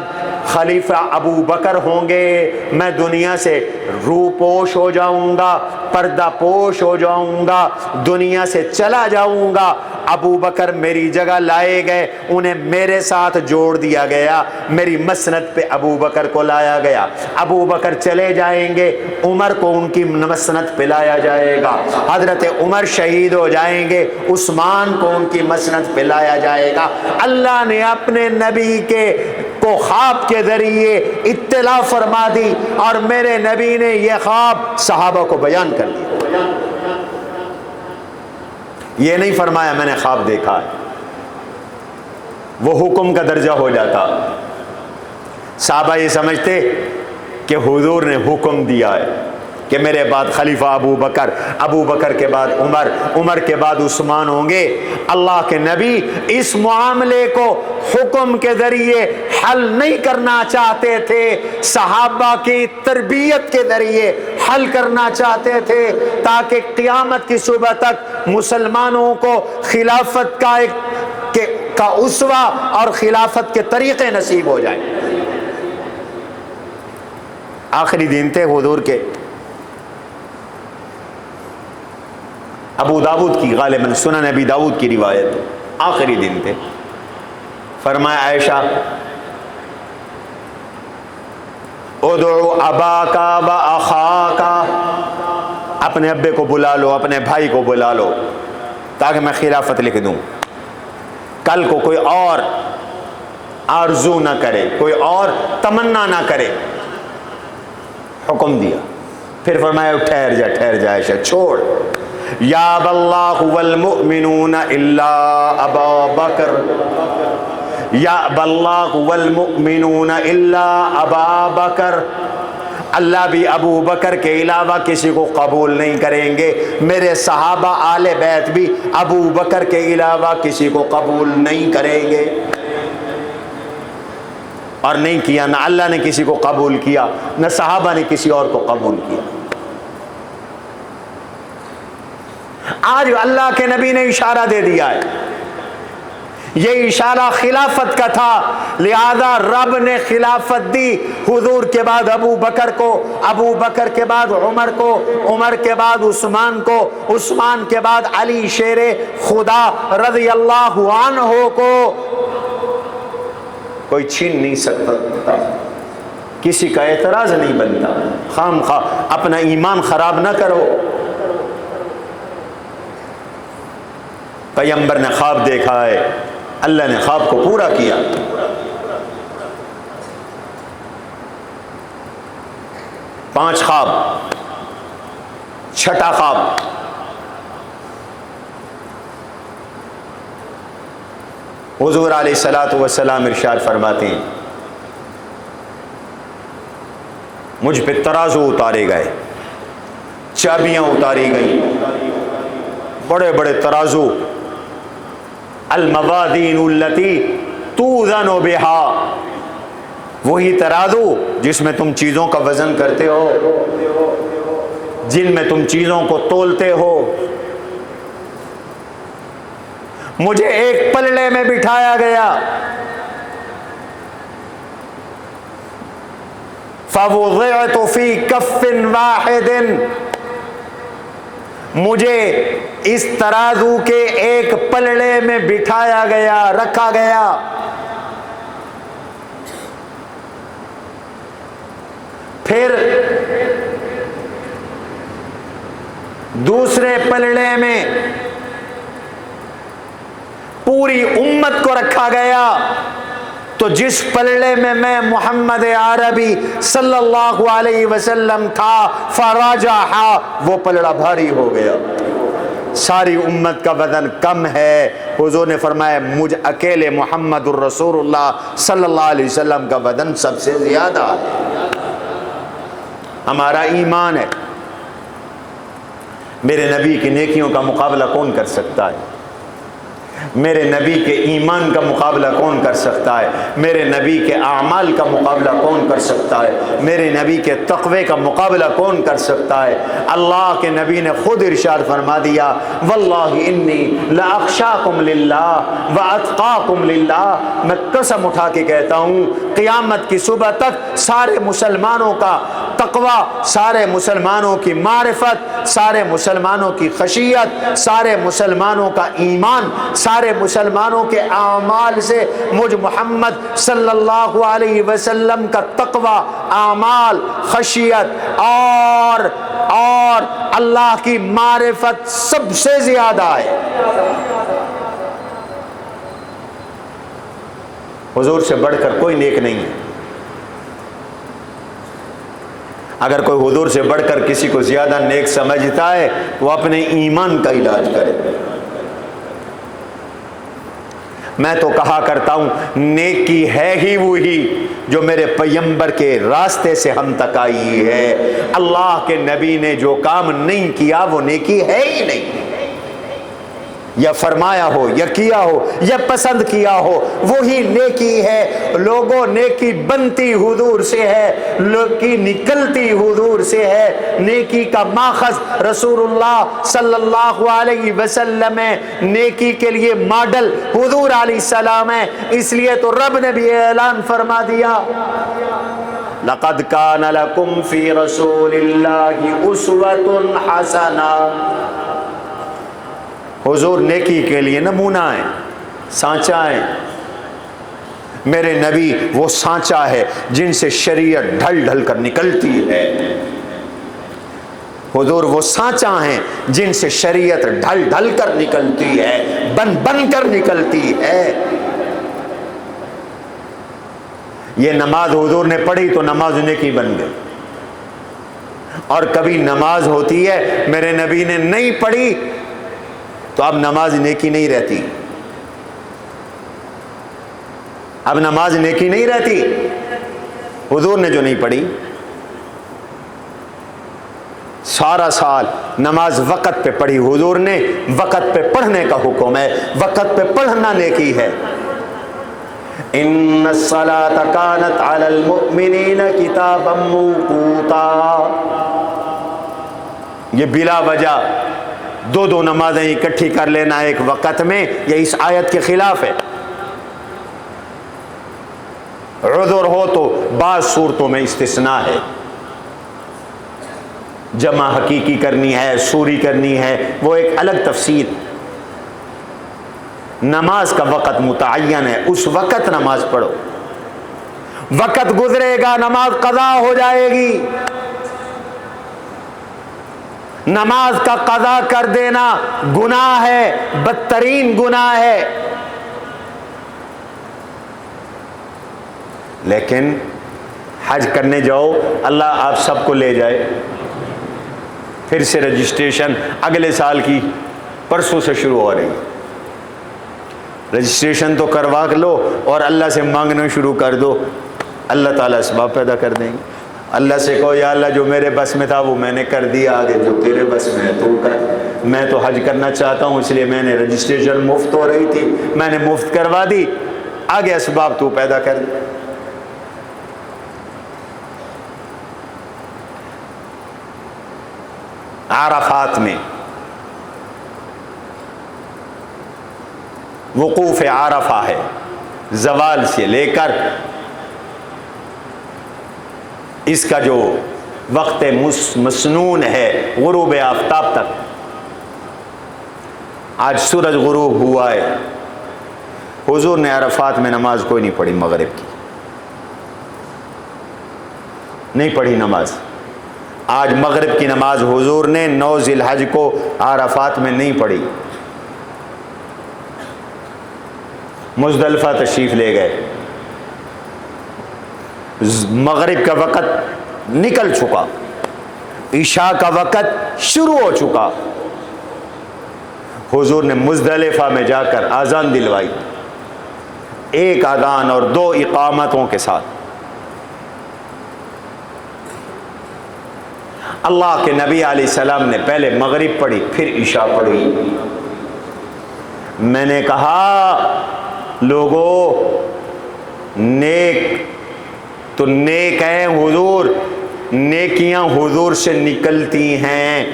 خلیفہ ابو بکر ہوں گے، میں دنیا سے روپوش ہو جاؤں گا، پردہ پوش ہو جاؤں گا، دنیا سے چلا جاؤں گا۔ ابو بکر میری جگہ لائے گئے، انہیں میرے ساتھ جوڑ دیا گیا، میری مسند پہ ابو بکر کو لایا گیا۔ ابو بکر چلے جائیں گے، عمر کو ان کی مسند پہ لایا جائے گا۔ حضرت عمر شہید ہو جائیں گے، عثمان کو ان کی مسند پہ لایا جائے گا۔ اللہ نے اپنے نبی کو خواب کے ذریعے اطلاع فرما دی، اور میرے نبی نے یہ خواب صحابہ کو بیان کر دیا۔ یہ نہیں فرمایا میں نے خواب دیکھا ہے، وہ حکم کا درجہ ہو جاتا۔ صحابہ یہ سمجھتے کہ حضور نے حکم دیا ہے کہ میرے بعد خلیفہ ابو بکر، ابو بکر کے بعد عمر، عمر کے بعد عثمان ہوں گے۔ اللہ کے نبی اس معاملے کو حکم کے ذریعے حل نہیں کرنا چاہتے تھے، صحابہ کی تربیت کے ذریعے حل کرنا چاہتے تھے، تاکہ قیامت کی صبح تک مسلمانوں کو خلافت کا اسوہ اور خلافت کے طریقے نصیب ہو جائیں۔ آخری دن تھے حضور کے، ابو داود کی، غالباً سنن ابی داود کی روایت، آخری دن تھے۔ فرمایا عائشہ ادعو اباکا و اخاکا، اپنے ابے کو بلا لو، اپنے بھائی کو بلا لو، تاکہ میں خلافت لکھ دوں، کل کو کوئی اور آرزو نہ کرے، کوئی اور تمنا نہ کرے۔ حکم دیا، پھر فرمایا ٹھہر جا عائشہ، چھوڑ، یا اللہ والمؤمنون الا ابا بکر، یا اللہ والمؤمنون الا ابا بکر، اللہ بھی ابو بکر کے علاوہ کسی کو قبول نہیں کریں گے، میرے صحابہ آل بیت بھی ابو بکر کے علاوہ کسی کو قبول نہیں کریں گے۔ اور نہیں کیا، نہ اللہ نے کسی کو قبول کیا، نہ صحابہ نے کسی اور کو قبول کیا۔ آج اللہ کے نبی نے اشارہ دے دیا ہے، یہ اشارہ خلافت کا تھا، لہذا رب نے خلافت دی حضور کے بعد ابو بکر کو، ابو بکر کے بعد عمر کو، عمر کے بعد عثمان کو، عثمان کے بعد علی شیر خدا رضی اللہ عنہ کو۔ کوئی چھین نہیں سکتا، کسی کا اعتراض نہیں بنتا۔ خام خواہ اپنا ایمان خراب نہ کرو۔ پیغمبر نے خواب دیکھا ہے، اللہ نے خواب کو پورا کیا۔ پانچ خواب، چھٹا خواب، حضور علیہ الصلوۃ والسلام ارشاد فرماتے ہیں مجھ پہ ترازو اتارے گئے، چابیاں اتاری گئیں، بڑے بڑے ترازو، الموازین التی توزن بہا، وہی ترازو جس میں تم چیزوں کا وزن کرتے ہو، جن میں تم چیزوں کو تولتے ہو۔ مجھے ایک پلڑے میں بٹھایا گیا، فوضعت فی کف واحد، مجھے اس ترازو کے ایک پلڑے میں بٹھایا گیا، رکھا گیا۔ پھر دوسرے پلڑے میں پوری امت کو رکھا گیا، تو جس پلڑے میں میں محمد عربی صلی اللہ علیہ وسلم تھا، فراجح، وہ پلڑا بھاری ہو گیا، ساری امت کا وزن کم ہے۔ حضور نے فرمایا مجھ اکیلے محمد الرسول اللہ صلی اللہ علیہ وسلم کا وزن سب سے زیادہ ہے۔ ہمارا ایمان ہے، میرے نبی کی نیکیوں کا مقابلہ کون کر سکتا ہے؟ میرے نبی کے ایمان کا مقابلہ کون کر سکتا ہے؟ میرے نبی کے اعمال کا مقابلہ کون کر سکتا ہے؟ میرے نبی کے تقوی کا مقابلہ کون کر سکتا ہے؟ اللہ کے نبی نے خود ارشاد فرما دیا، واللہ انی لاخشاکم للہ واتقاکم للہ، میں قسم اٹھا کے کہتا ہوں قیامت کی صبح تک سارے مسلمانوں کا تقوی، سارے مسلمانوں کی معرفت، سارے مسلمانوں کی خشیت، سارے مسلمانوں کا ایمان، سارے مسلمانوں کے اعمال سے مجھ محمد صلی اللہ علیہ وسلم کا تقوی، اعمال، خشیت اور اللہ کی معرفت سب سے زیادہ ہے۔ حضور سے بڑھ کر کوئی نیک نہیں ہے۔ اگر کوئی حضور سے بڑھ کر کسی کو زیادہ نیک سمجھتا ہے وہ اپنے ایمان کا علاج کرے۔ میں تو کہا کرتا ہوں نیکی ہے ہی وہی جو میرے پیغمبر کے راستے سے ہم تک آئی ہے۔ اللہ کے نبی نے جو کام نہیں کیا وہ نیکی ہے ہی نہیں، یا فرمایا ہو یا کیا ہو یا پسند کیا ہو وہی نیکی ہے۔ لوگوں نیکی بنتی حضور سے ہے، نیکی نکلتی حضور سے ہے۔ نیکی کا ماخذ رسول اللہ صلی اللہ علیہ وسلم ہے، نیکی کے لیے ماڈل حضور علیہ السلام ہے۔ اس لیے تو رب نے بھی اعلان فرما دیا، لقد کان لکم فی رسول اللہ اسوۃ حسنہ۔ حضور نیکی کے لیے نمونہ ہے، سانچہ ہے۔ میرے نبی وہ سانچہ ہے جن سے شریعت ڈھل ڈھل کر نکلتی ہے۔ حضور وہ سانچہ ہیں جن سے شریعت ڈھل ڈھل کر نکلتی ہے، بن بن کر نکلتی ہے۔ یہ نماز حضور نے پڑھی تو نماز نیکی بن گئی، اور کبھی نماز ہوتی ہے میرے نبی نے نہیں پڑھی تو اب نماز نیکی نہیں رہتی، اب نماز نیکی نہیں رہتی۔ حضور نے جو نہیں پڑھی، سارا سال نماز وقت پہ پڑھی حضور نے، وقت پہ پڑھنے کا حکم ہے، وقت پہ پڑھنا نیکی ہے۔ ان الصلاۃ کانت علی المؤمنین کتابا موقوتا، یہ بلا وجہ دو نمازیں اکٹھی کر لینا ایک وقت میں، یہ اس آیت کے خلاف ہے۔ عذر ہو تو بعض صورتوں میں استثناء ہے، جمع حقیقی کرنی ہے، سوری کرنی ہے، وہ ایک الگ تفسیر۔ نماز کا وقت متعین ہے، اس وقت نماز پڑھو، وقت گزرے گا نماز قضا ہو جائے گی۔ نماز کا قضا کر دینا گناہ ہے، بدترین گناہ ہے۔ لیکن حج کرنے جاؤ، اللہ آپ سب کو لے جائے، پھر سے رجسٹریشن اگلے سال کی پرسوں سے شروع ہو رہی ہے۔ رجسٹریشن تو کروا لو اور اللہ سے مانگنا شروع کر دو، اللہ تعالیٰ اسباب پیدا کر دیں گے۔ اللہ سے کہو یا اللہ جو میرے بس میں تھا وہ میں نے کر دیا، آگے جو تیرے بس میں ہے تو کر۔ میں تو حج کرنا چاہتا ہوں اس لیے میں نے رجسٹریشن مفت ہو رہی تھی، میں نے مفت کروا دی، آگے اسباب تو پیدا کر دے۔ عرفات میں وقوف عرفہ ہے، زوال سے لے کر اس کا جو وقت مسنون ہے غروب آفتاب تک۔ آج سورج غروب ہوا ہے، حضور نے عرفات میں نماز کوئی نہیں پڑھی، مغرب کی نہیں پڑھی نماز۔ آج مغرب کی نماز حضور نے 9 ذی الحج کو عرفات میں نہیں پڑھی، مزدلفہ تشریف لے گئے، مغرب کا وقت نکل چکا، عشاء کا وقت شروع ہو چکا، حضور نے مزدلفہ میں جا کر اذان دلوائی، ایک اذان اور 2 اقامتوں کے ساتھ۔ اللہ کے نبی علیہ السلام نے پہلے مغرب پڑھی، پھر عشاء پڑھی۔ میں نے کہا لوگوں نیک تو نیک ہیں حضور، نیکیاں حضور سے نکلتی ہیں،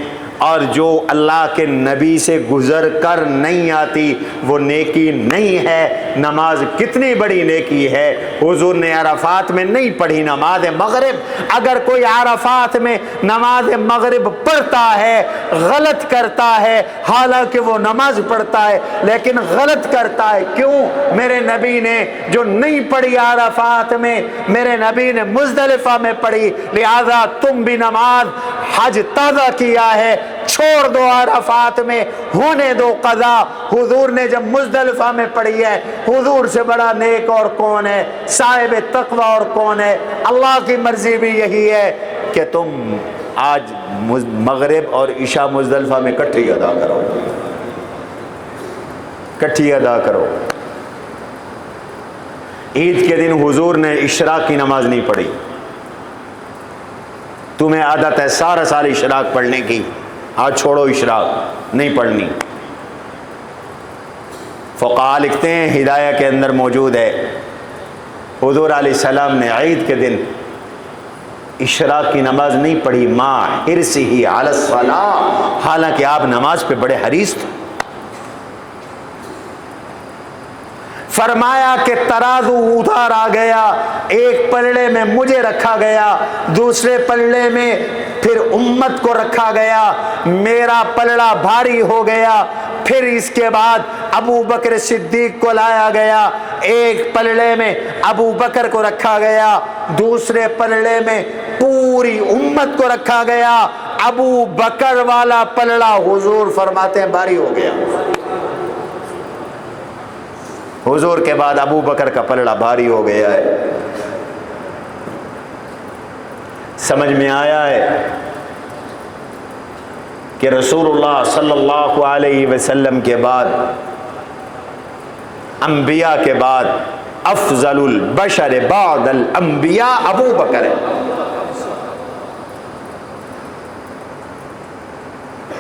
اور جو اللہ کے نبی سے گزر کر نہیں آتی وہ نیکی نہیں ہے۔ نماز کتنی بڑی نیکی ہے، حضور نے عرفات میں نہیں پڑھی نماز مغرب۔ اگر کوئی عرفات میں نماز مغرب پڑھتا ہے، غلط کرتا ہے، حالانکہ وہ نماز پڑھتا ہے لیکن غلط کرتا ہے، کیوں؟ میرے نبی نے جو نہیں پڑھی عرفات میں، میرے نبی نے مزدلفہ میں پڑھی، لہذا تم بھی نماز حج تازہ کیا ہے، چھوڑ دو عرفات میں، ہونے دو قضا۔ حضور نے جب مزدلفہ میں پڑھی ہے، حضور سے بڑا نیک اور کون ہے، صاحب تقوی اور کون ہے؟ اللہ کی مرضی بھی یہی ہے کہ تم آج مغرب اور عشاء مزدلفہ میں کٹھی ادا کرو، کٹھی ادا کرو۔ عید کے دن حضور نے اشراق کی نماز نہیں پڑھی، تمہیں عادت ہے سارا سال اشراق پڑھنے کی، آج چھوڑو اشراق، نہیں پڑھنی۔ فقہاء لکھتے ہیں، ہدایہ کے اندر موجود ہے، حضور علیہ السلام نے عید کے دن اشراق کی نماز نہیں پڑھی، مع حرصہ علی الصلاۃ، حالانکہ آپ نماز پہ بڑے حریص تھے۔ فرمایا کہ ترازو ادھر آ گیا، ایک پلڑے میں مجھے رکھا گیا، دوسرے پلڑے میں پھر امت کو رکھا گیا، میرا پلڑا بھاری ہو گیا۔ پھر اس کے بعد ابو بکر صدیق کو لایا گیا، ایک پلڑے میں ابو بکر کو رکھا گیا، دوسرے پلڑے میں پوری امت کو رکھا گیا۔ ابو بکر والا پلڑا حضور فرماتے ہیں بھاری ہو گیا، حضور کے بعد ابو بکر کا پلڑا بھاری ہو گیا ہے۔ سمجھ میں آیا ہے کہ رسول اللہ صلی اللہ علیہ وسلم کے بعد، انبیاء کے بعد افضل البشر بعد الانبیاء ابو بکر ہے۔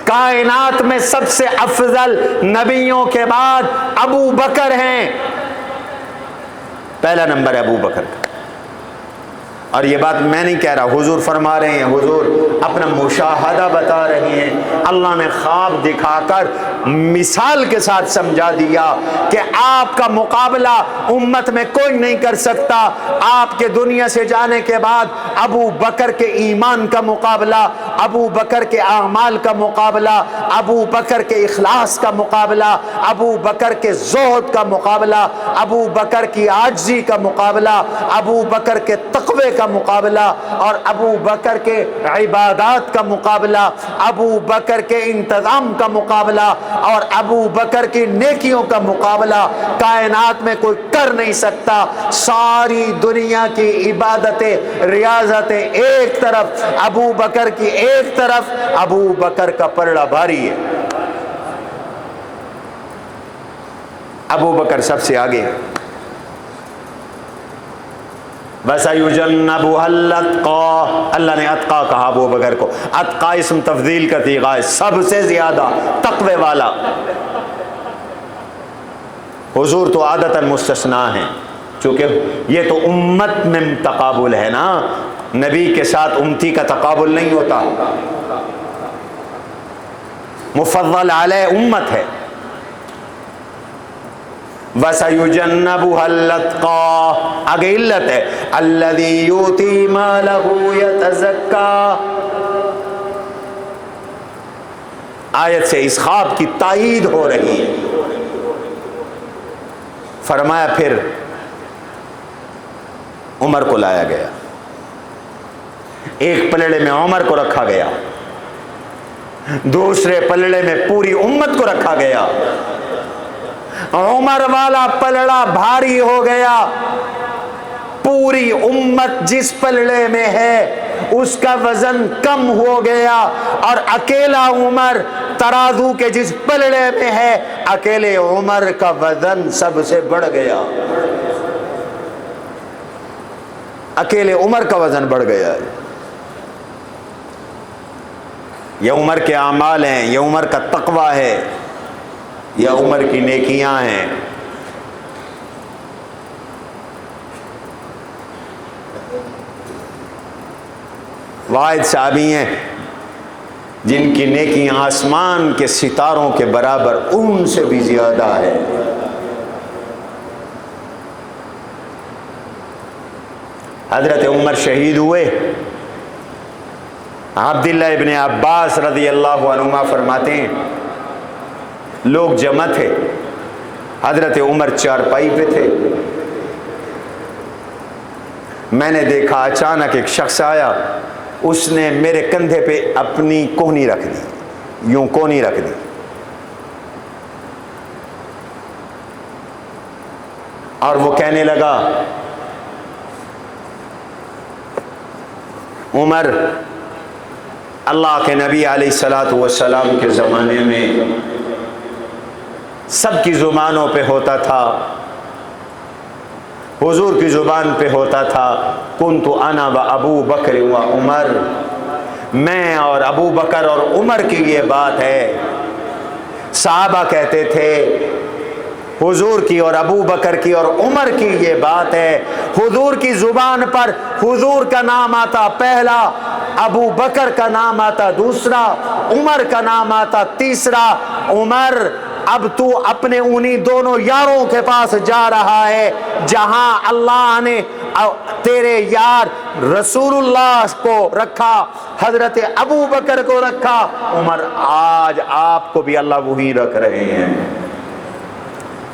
کائنات میں سب سے افضل نبیوں کے بعد ابو بکر ہیں، پہلا نمبر ہے ابو بکر کا۔ اور یہ بات میں نہیں کہہ رہا، حضور فرما رہے ہیں، حضور اپنا مشاہدہ بتا رہے ہیں، اللہ نے خواب دکھا کر مثال کے ساتھ سمجھا دیا کہ آپ کا مقابلہ امت میں کوئی نہیں کر سکتا۔ آپ کے دنیا سے جانے کے بعد ابو بکر کے ایمان کا مقابلہ، ابو بکر کے اعمال کا مقابلہ، ابو بکر کے اخلاص کا مقابلہ، ابو بکر کے زہد کا مقابلہ، ابو بکر کی عاجزی کا مقابلہ، ابو بکر کے تقوی کا مقابلہ، اور ابو بکر کے عبادات کا مقابلہ، ابو بکر کے انتظام کا مقابلہ، اور ابو بکر کی نیکیوں کا مقابلہ کائنات میں کوئی کر نہیں سکتا۔ ساری دنیا کی عبادتیں، ریاضتیں ایک طرف، ابو بکر کی ایک طرف، ابو بکر کا پلڑا بھاری ہے، ابو بکر سب سے آگے۔ وَسَيُجَنَّبُهَا الْأَتْقَى، اللہ نے اتقا کہا ابو بکر کو، اتقا اسم تفضیل کا صیغہ ہے، سب سے زیادہ تقوی والا۔ حضور تو عادتاً مستثنا ہیں، چونکہ یہ تو امت میں تقابل ہے نا، نبی کے ساتھ امتی کا تقابل نہیں ہوتا، مفضل علیہ امت ہے۔ وَسَيُجَنَّبُهَا الْأَتْقَى، آگے علت ہے، الَّذِي يُؤْتِي مَالَهُ يَتَزَكَّى، آیت سے اس خواب کی تائید ہو رہی ہے۔ فرمایا پھر عمر کو لایا گیا، ایک پلڑے میں عمر کو رکھا گیا، دوسرے پلڑے میں پوری امت کو رکھا گیا۔ عمر والا پلڑا بھاری ہو گیا، پوری امت جس پلڑے میں ہے اس کا وزن کم ہو گیا، اور اکیلا عمر ترازو کے جس پلڑے میں ہے، اکیلے عمر کا وزن سب سے بڑھ گیا، اکیلے عمر کا وزن بڑھ گیا۔ یہ عمر کے اعمال ہیں، یہ عمر کا تقوی ہے، یا عمر کی نیکیاں ہیں؟ واحد صحابی ہیں جن کی نیکیاں آسمان کے ستاروں کے برابر، ان سے بھی زیادہ ہے۔ حضرت عمر شہید ہوئے۔ عبداللہ ابن عباس رضی اللہ عنہما فرماتے ہیں لوگ جمع تھے، حضرت عمر چارپائی پہ تھے، میں نے دیکھا اچانک ایک شخص آیا، اس نے میرے کندھے پہ اپنی کونی رکھ دی، یوں کونی رکھ دی، اور وہ کہنے لگا عمر، اللہ کے نبی علیہ الصلوۃ والسلام کے زمانے میں سب کی زبانوں پہ ہوتا تھا، حضور کی زبان پہ ہوتا تھا، کنت انا و ابو بکر و عمر، میں اور ابو بکر اور عمر کی یہ بات ہے۔ صحابہ کہتے تھے حضور کی اور ابو بکر کی اور عمر کی یہ بات ہے، حضور کی زبان پر حضور کا نام آتا پہلا، ابو بکر کا نام آتا دوسرا، عمر کا نام آتا تیسرا۔ عمر، اب تو اپنے انہی دونوں یاروں کے پاس جا رہا ہے جہاں اللہ نے تیرے یار رسول اللہ کو رکھا، حضرت ابو بکر کو رکھا، عمر آج آپ کو بھی اللہ وہی رکھ رہے ہیں۔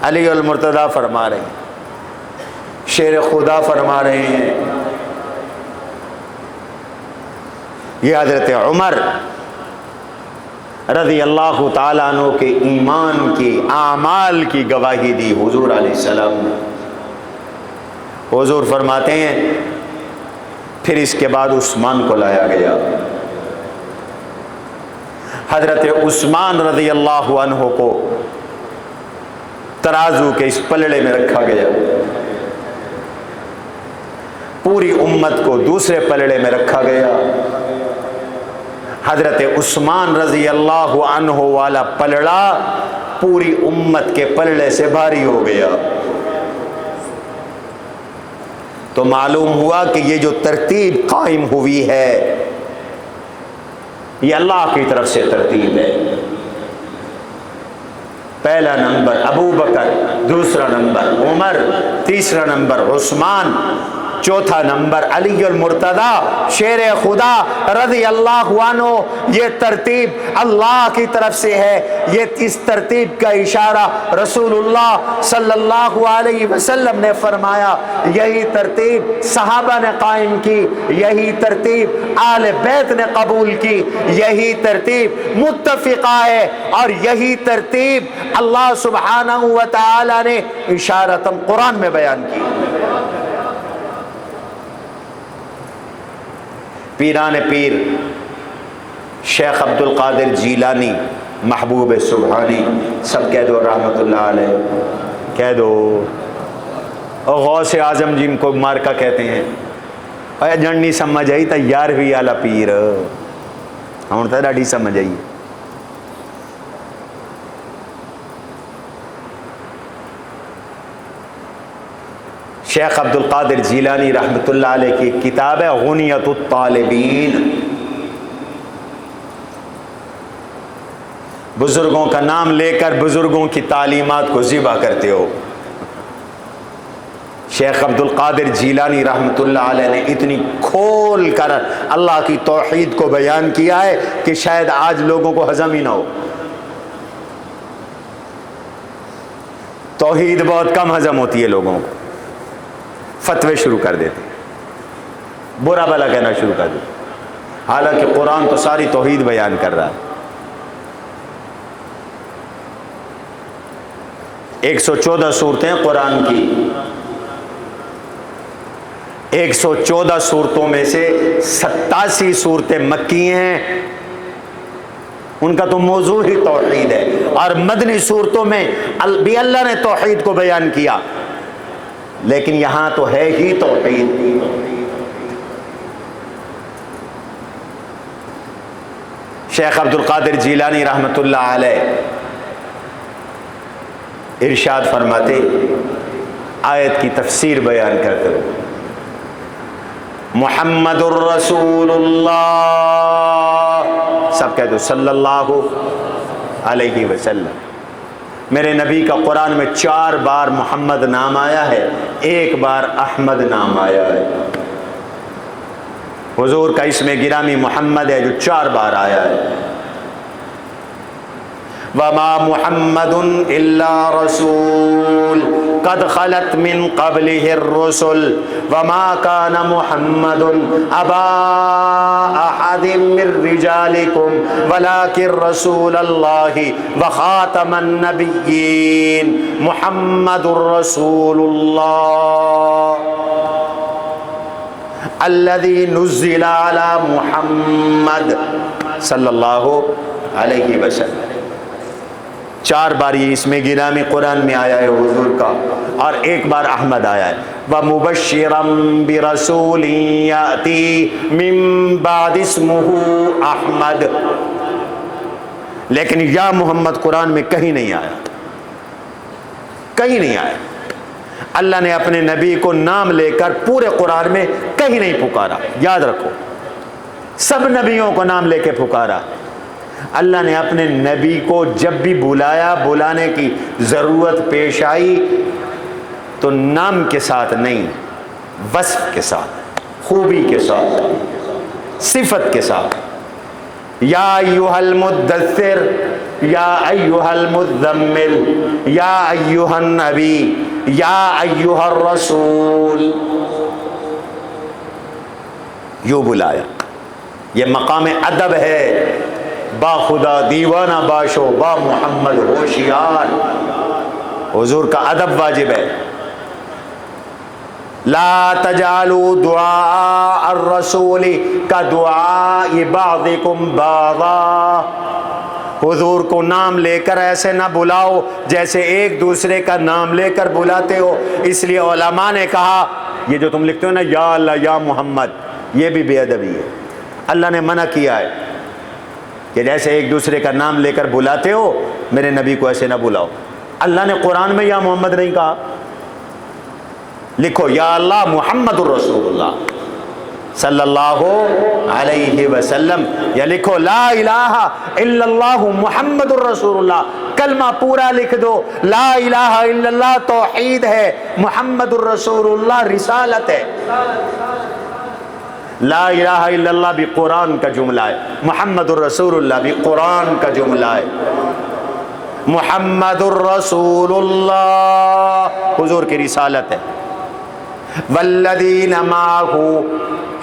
علی المرتضیٰ فرما رہے ہیں، شیر خدا فرما رہے ہیں، یہ حضرت عمر رضی اللہ تعالیٰ عنہ کے ایمان کی، اعمال کی گواہی دی حضور علیہ السلام نے۔ حضور فرماتے ہیں پھر اس کے بعد عثمان کو لایا گیا، حضرت عثمان رضی اللہ عنہ کو ترازو کے اس پلڑے میں رکھا گیا، پوری امت کو دوسرے پلڑے میں رکھا گیا، حضرت عثمان رضی اللہ عنہ والا پلڑا پوری امت کے پلڑے سے بھاری ہو گیا۔ تو معلوم ہوا کہ یہ جو ترتیب قائم ہوئی ہے یہ اللہ کی طرف سے ترتیب ہے۔ پہلا نمبر ابو بکر، دوسرا نمبر عمر، تیسرا نمبر عثمان، چوتھا نمبر علی المرتضیٰ شیر خدا رضی اللہ عنہ۔ یہ ترتیب اللہ کی طرف سے ہے، یہ اس ترتیب کا اشارہ رسول اللہ صلی اللہ علیہ وسلم نے فرمایا، یہی ترتیب صحابہ نے قائم کی، یہی ترتیب آل بیت نے قبول کی، یہی ترتیب متفقہ ہے، اور یہی ترتیب اللہ سبحانہ و تعالی نے اشارتاً قرآن میں بیان کی۔ پیران پیر شیخ عبد القادر جیلانی، محبوب سبحانی، سب کہہ دو رحمت اللہ علیہ، کہہ دو۔ غوث اعظم جن کو مارکا کہتے ہیں، اے جنڈی سمجھ آئی تا 11ویں والا پیر، ہوں تو ڈاڈی سمجھ آئی۔ شیخ عبد القادر جیلانی رحمۃ اللہ علیہ کی کتاب ہے غنیۃ الطالبین، بزرگوں کا نام لے کر بزرگوں کی تعلیمات کو ذبح کرتے ہو۔ شیخ عبد القادر جیلانی رحمۃ اللہ علیہ نے اتنی کھول کر اللہ کی توحید کو بیان کیا ہے کہ شاید آج لوگوں کو ہضم ہی نہ ہو۔ توحید بہت کم ہضم ہوتی ہے لوگوں کو، فتوے شروع کر دیتے، برا بھلا کہنا شروع کر دیتے، حالانکہ قرآن تو ساری توحید بیان کر رہا ہے۔ 114 صورتیں قرآن کی، 114 صورتوں میں سے 87 صورتیں مکی ہیں، ان کا تو موضوع ہی توحید ہے، اور مدنی صورتوں میں بھی اللہ نے توحید کو بیان کیا، لیکن یہاں تو ہے ہی توحید۔ شیخ عبد القادر جیلانی رحمۃ اللہ علیہ ارشاد فرماتے آیت کی تفسیر بیان کرتے ہوئے محمد الرسول اللہ، سب کہتے ہو صلی اللہ علیہ وسلم. میرے نبی کا قرآن میں 4 بار محمد نام آیا ہے، 1 بار احمد نام آیا ہے. حضور کا اسم گرامی محمد ہے جو 4 بار آیا ہے. وما محمد الا رسول قد خلت من قبله الرسل وما كان محمد ابا احد من رجالكم ولكن رسول الله وخاتم النبيين محمد رسول الله الذي نزل على محمد صلی اللہ علیہ وسلم. 4 بار یہ اسم گرامی قرآن میں آیا ہے حضور کا، اور 1 بار احمد آیا ہے. وَمُبَشِّرًا بِرَسُولٍ يَأْتِي مِن بَعْدِ اسْمُهُ احمد. لیکن یا محمد قرآن میں کہیں نہیں آیا، کہیں نہیں آیا. اللہ نے اپنے نبی کو نام لے کر پورے قرآن میں کہیں نہیں پکارا. یاد رکھو، سب نبیوں کو نام لے کے پکارا. اللہ نے اپنے نبی کو جب بھی بلایا، بلانے کی ضرورت پیش آئی تو نام کے ساتھ نہیں، وصف کے ساتھ، خوبی کے ساتھ، صفت کے ساتھ. یا ایھا المدثر، یا ایھا المزمل، یا ایھا النبی، یا ایھا الرسول، یوں بلایا. یہ مقام ادب ہے. با خدا دیوانہ باشو، با محمد ہوشیار. حضور کا ادب واجب ہے. لا تجعلوا دعاء الرسول كدعاء بعضكم بعضا. حضور کو نام لے کر ایسے نہ بلاؤ جیسے ایک دوسرے کا نام لے کر بلاتے ہو. اس لیے علماء نے کہا یہ جو تم لکھتے ہو نا یا اللہ یا محمد، یہ بھی بے ادبی ہے. اللہ نے منع کیا ہے کہ جیسے ایک دوسرے کا نام لے کر بلاتے ہو میرے نبی کو ایسے نہ بلاؤ. اللہ نے قرآن میں یا محمد نہیں کہا. لکھو یا اللہ محمد الرسول اللہ صلی اللہ علیہ وسلم، یا لکھو لا الہ الا اللہ محمد الرسول اللہ. کلمہ پورا لکھ دو. لا الہ الا اللہ توحید ہے، محمد الرسول اللہ رسالت ہے. لا الہ الا اللہ بھی قرآن کا جملہ ہے، محمد الرسول اللہ بھی قرآن کا جملہ ہے. محمد الرسول اللہ حضور کی رسالت ہے. والذین معہ،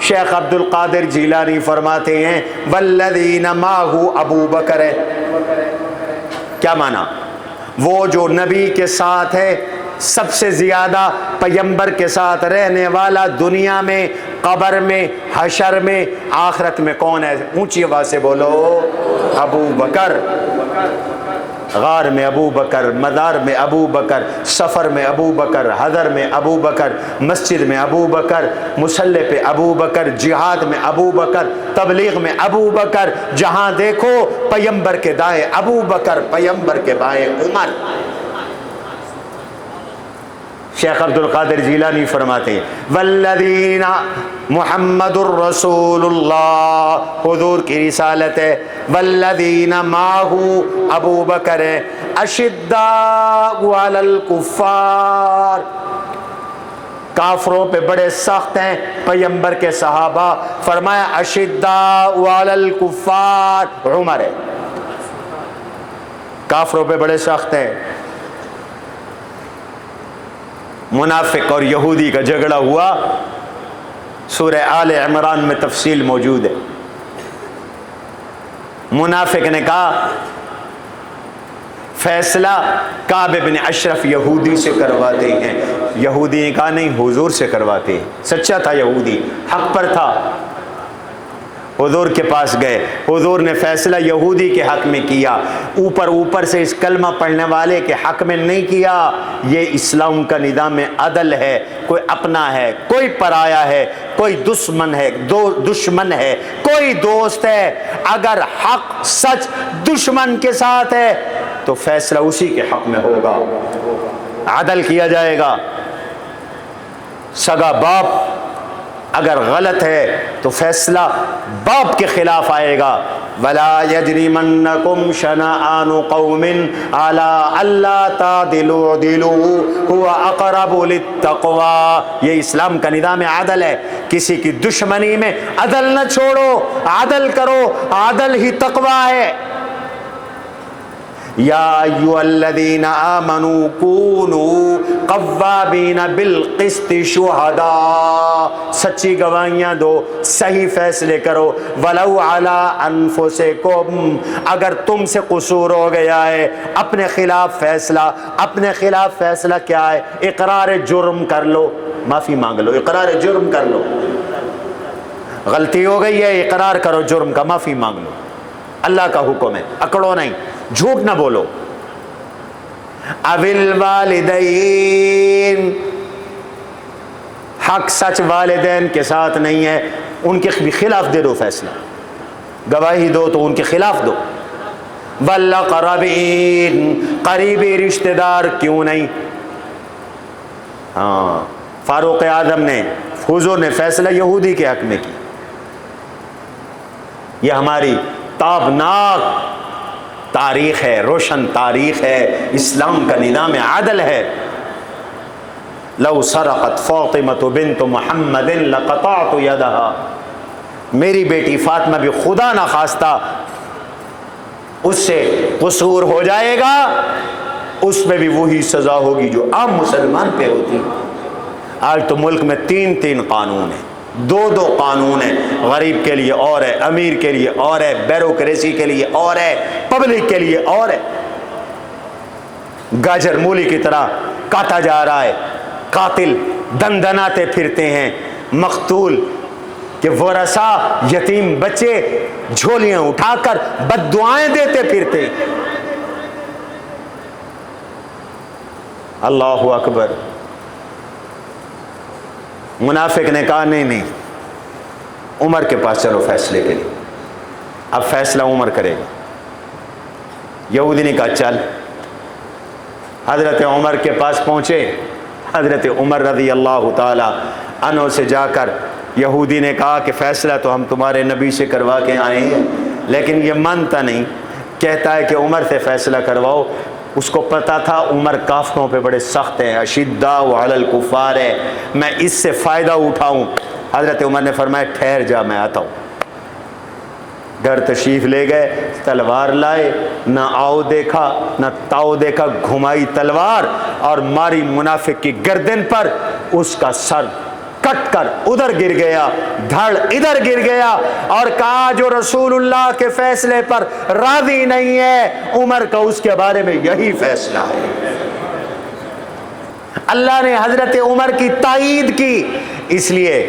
شیخ عبد القادر جیلانی فرماتے ہیں والذین معہ ابو بکر ہے. کیا معنی؟ وہ جو نبی کے ساتھ ہے، سب سے زیادہ پیغمبر کے ساتھ رہنے والا دنیا میں، قبر میں، حشر میں، آخرت میں کون ہے؟ اونچی آواز سے بولو ابو بکر. غار میں ابو بکر، مدار میں ابو بکر، سفر میں ابو بکر، حضر میں ابو بکر، مسجد میں ابو بکر، مصلی پہ ابو بکر، جہاد میں ابو بکر، تبلیغ میں ابو بکر. جہاں دیکھو پیغمبر کے دائیں ابو بکر، پیغمبر کے بائیں عمر. شیخ عبد القادر جیلانی فرماتے ہیں والذین محمد الرسول اللہ حضور کی رسالت ہے. والذین معہ ابو بکر ہے. اشداء علی الکفار، کافروں پہ بڑے سخت ہیں پیغمبر کے صحابہ. فرمایا اشداء علی الکفار عمر ہے. کافروں پہ بڑے سخت ہیں. منافق اور یہودی کا جھگڑا ہوا، سورہ آل عمران میں تفصیل موجود ہے. منافق نے کہا فیصلہ کعب بن اشرف یہودی سے کرواتے ہیں. یہودی نے کہا نہیں، حضور سے کرواتے ہیں. سچا تھا یہودی، حق پر تھا. حضور کے پاس گئے، حضور نے فیصلہ یہودی کے حق میں کیا، اوپر سے اس کلمہ پڑھنے والے کے حق میں نہیں کیا. یہ اسلام کا نظام عدل ہے. کوئی اپنا ہے، کوئی پرایا ہے، کوئی دشمن ہے، دشمن ہے، کوئی دوست ہے. اگر حق سچ دشمن کے ساتھ ہے تو فیصلہ اسی کے حق میں ہوگا، عدل کیا جائے گا۔ سگا باپ اگر غلط ہے تو فیصلہ باپ کے خلاف آئے گا۔ وَلَا يَجْرِمَنَّكُمْ شَنَآنُ قَوْمٍ عَلَىٰ أَلَّا تَعْدِلُوا اعْدِلُوا هُوَ أَقْرَبُ لِلتَّقْوَىٰ۔ یہ اسلام کا نظام عدل ہے، کسی کی دشمنی میں عدل نہ چھوڑو، عدل کرو، عدل ہی تقویٰ ہے۔ یا ایھا الذین آمنوا کونوا قوامین بالقسط شہداء، سچی گواہیاں دو، صحیح فیصلے کرو۔ ولو علی انفسکم، اگر تم سے قصور ہو گیا ہے، اپنے خلاف فیصلہ کیا ہے؟ اقرار جرم کر لو، معافی مانگ لو، اقرار جرم کر لو۔ غلطی ہو گئی ہے، اقرار کرو جرم کا، معافی مانگ لو، اللہ کا حکم ہے، اکڑو نہیں، جھوٹ نہ بولو۔ اوِل والدین، حق سچ والدین کے ساتھ نہیں ہے، ان کے خلاف دے دو فیصلہ، گواہی دو تو ان کے خلاف دو۔ والاقربین، قریبی رشتہ دار کیوں نہیں؟ ہاں، فاروق اعظم نے، حضور نے فیصلہ یہودی کے حق میں کی۔ یہ ہماری تابناک تاریخ ہے، روشن تاریخ ہے، اسلام کا نظام عدل ہے۔ لو سرقت فاطمۃ بنت محمد لقطعت یدها، میری بیٹی فاطمہ بھی خدا نہ خواستہ اس سے قصور ہو جائے گا، اس میں بھی وہی سزا ہوگی جو عام مسلمان پہ ہوتی۔ آج تو ملک میں 3 قانون ہیں، 2 قانون ہیں، غریب کے لیے اور ہے، امیر کے لیے اور ہے، بیوروکریسی کے لیے اور ہے، پبلک کے لیے اور ہے۔ گاجر مولی کی طرح کاٹا جا رہا ہے، قاتل دندناتے پھرتے ہیں، مقتول کہ ورثہ یتیم بچے جھولیاں اٹھا کر بد دعائیں دیتے پھرتے۔ اللہ اکبر۔ منافق نے کہا نہیں، عمر کے پاس چلو فیصلے کے لیے، اب فیصلہ عمر کرے گا۔ یہودی نے کہا چل، حضرت عمر کے پاس پہنچے۔ حضرت عمر رضی اللہ تعالی عنہ سے جا کر یہودی نے کہا کہ فیصلہ تو ہم تمہارے نبی سے کروا کے آئے ہیں، لیکن یہ مانتا نہیں، کہتا ہے کہ عمر سے فیصلہ کرواؤ۔ اس کو پتا تھا عمر کافروں پہ بڑے سخت ہیں، اشداء علی الکفار ہے، میں اس سے فائدہ اٹھاؤں۔ حضرت عمر نے فرمایا ٹھہر جا، میں آتا ہوں۔ گھر تشریف لے گئے، تلوار لائے، نہ آؤ دیکھا نہ تاؤ دیکھا، گھمائی تلوار اور ماری منافق کی گردن پر، اس کا سر کٹ کر ادھر گر گیا، دھڑ ادھر گر گیا، اور کہا جو رسول اللہ کے فیصلے پر راضی نہیں ہے، عمر کا اس کے بارے میں یہی فیصلہ ہے۔ اللہ نے حضرت عمر کی تائید کی، اس لیے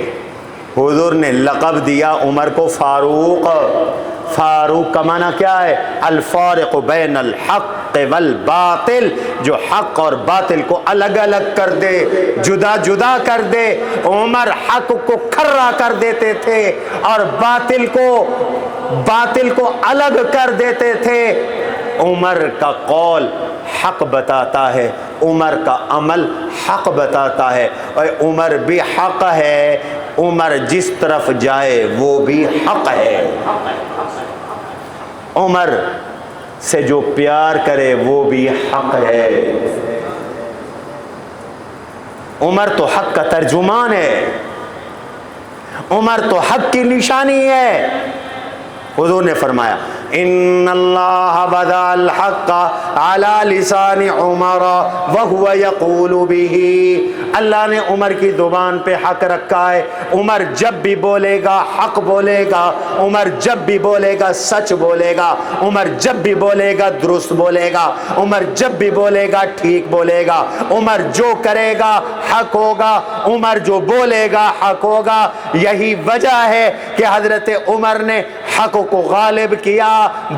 حضور نے لقب دیا عمر کو فاروق۔ فاروق کا معنی کیا ہے؟ الفارق بین الحق والباطل، جو حق اور باطل کو الگ الگ کر دے، جدا جدا کر دے۔ عمر حق کو کھرا کر دیتے تھے اور باطل کو الگ کر دیتے تھے۔ عمر کا قول حق بتاتا ہے، عمر کا عمل حق بتاتا ہے، اور عمر بھی حق ہے، عمر جس طرف جائے وہ بھی حق ہے۔ عمر سے جو پیار کرے وہ بھی حق ہے۔ عمر تو حق کا ترجمان ہے، عمر تو حق کی نشانی ہے۔ حضور نے فرمایا ان اللہ وضع الحق علی لسان عمر وهو یقول به، اللہ نے عمر کی زبان پہ حق رکھا ہے۔ عمر جب بھی بولے گا حق بولے گا، عمر جب بھی بولے گا سچ بولے گا، عمر جب بھی بولے گا درست بولے گا، عمر جب بھی بولے گا ٹھیک بولے گا، عمر جو کرے گا حق ہوگا، عمر جو بولے گا حق ہوگا۔ یہی وجہ ہے کہ حضرت عمر نے حق کو غالب کیا،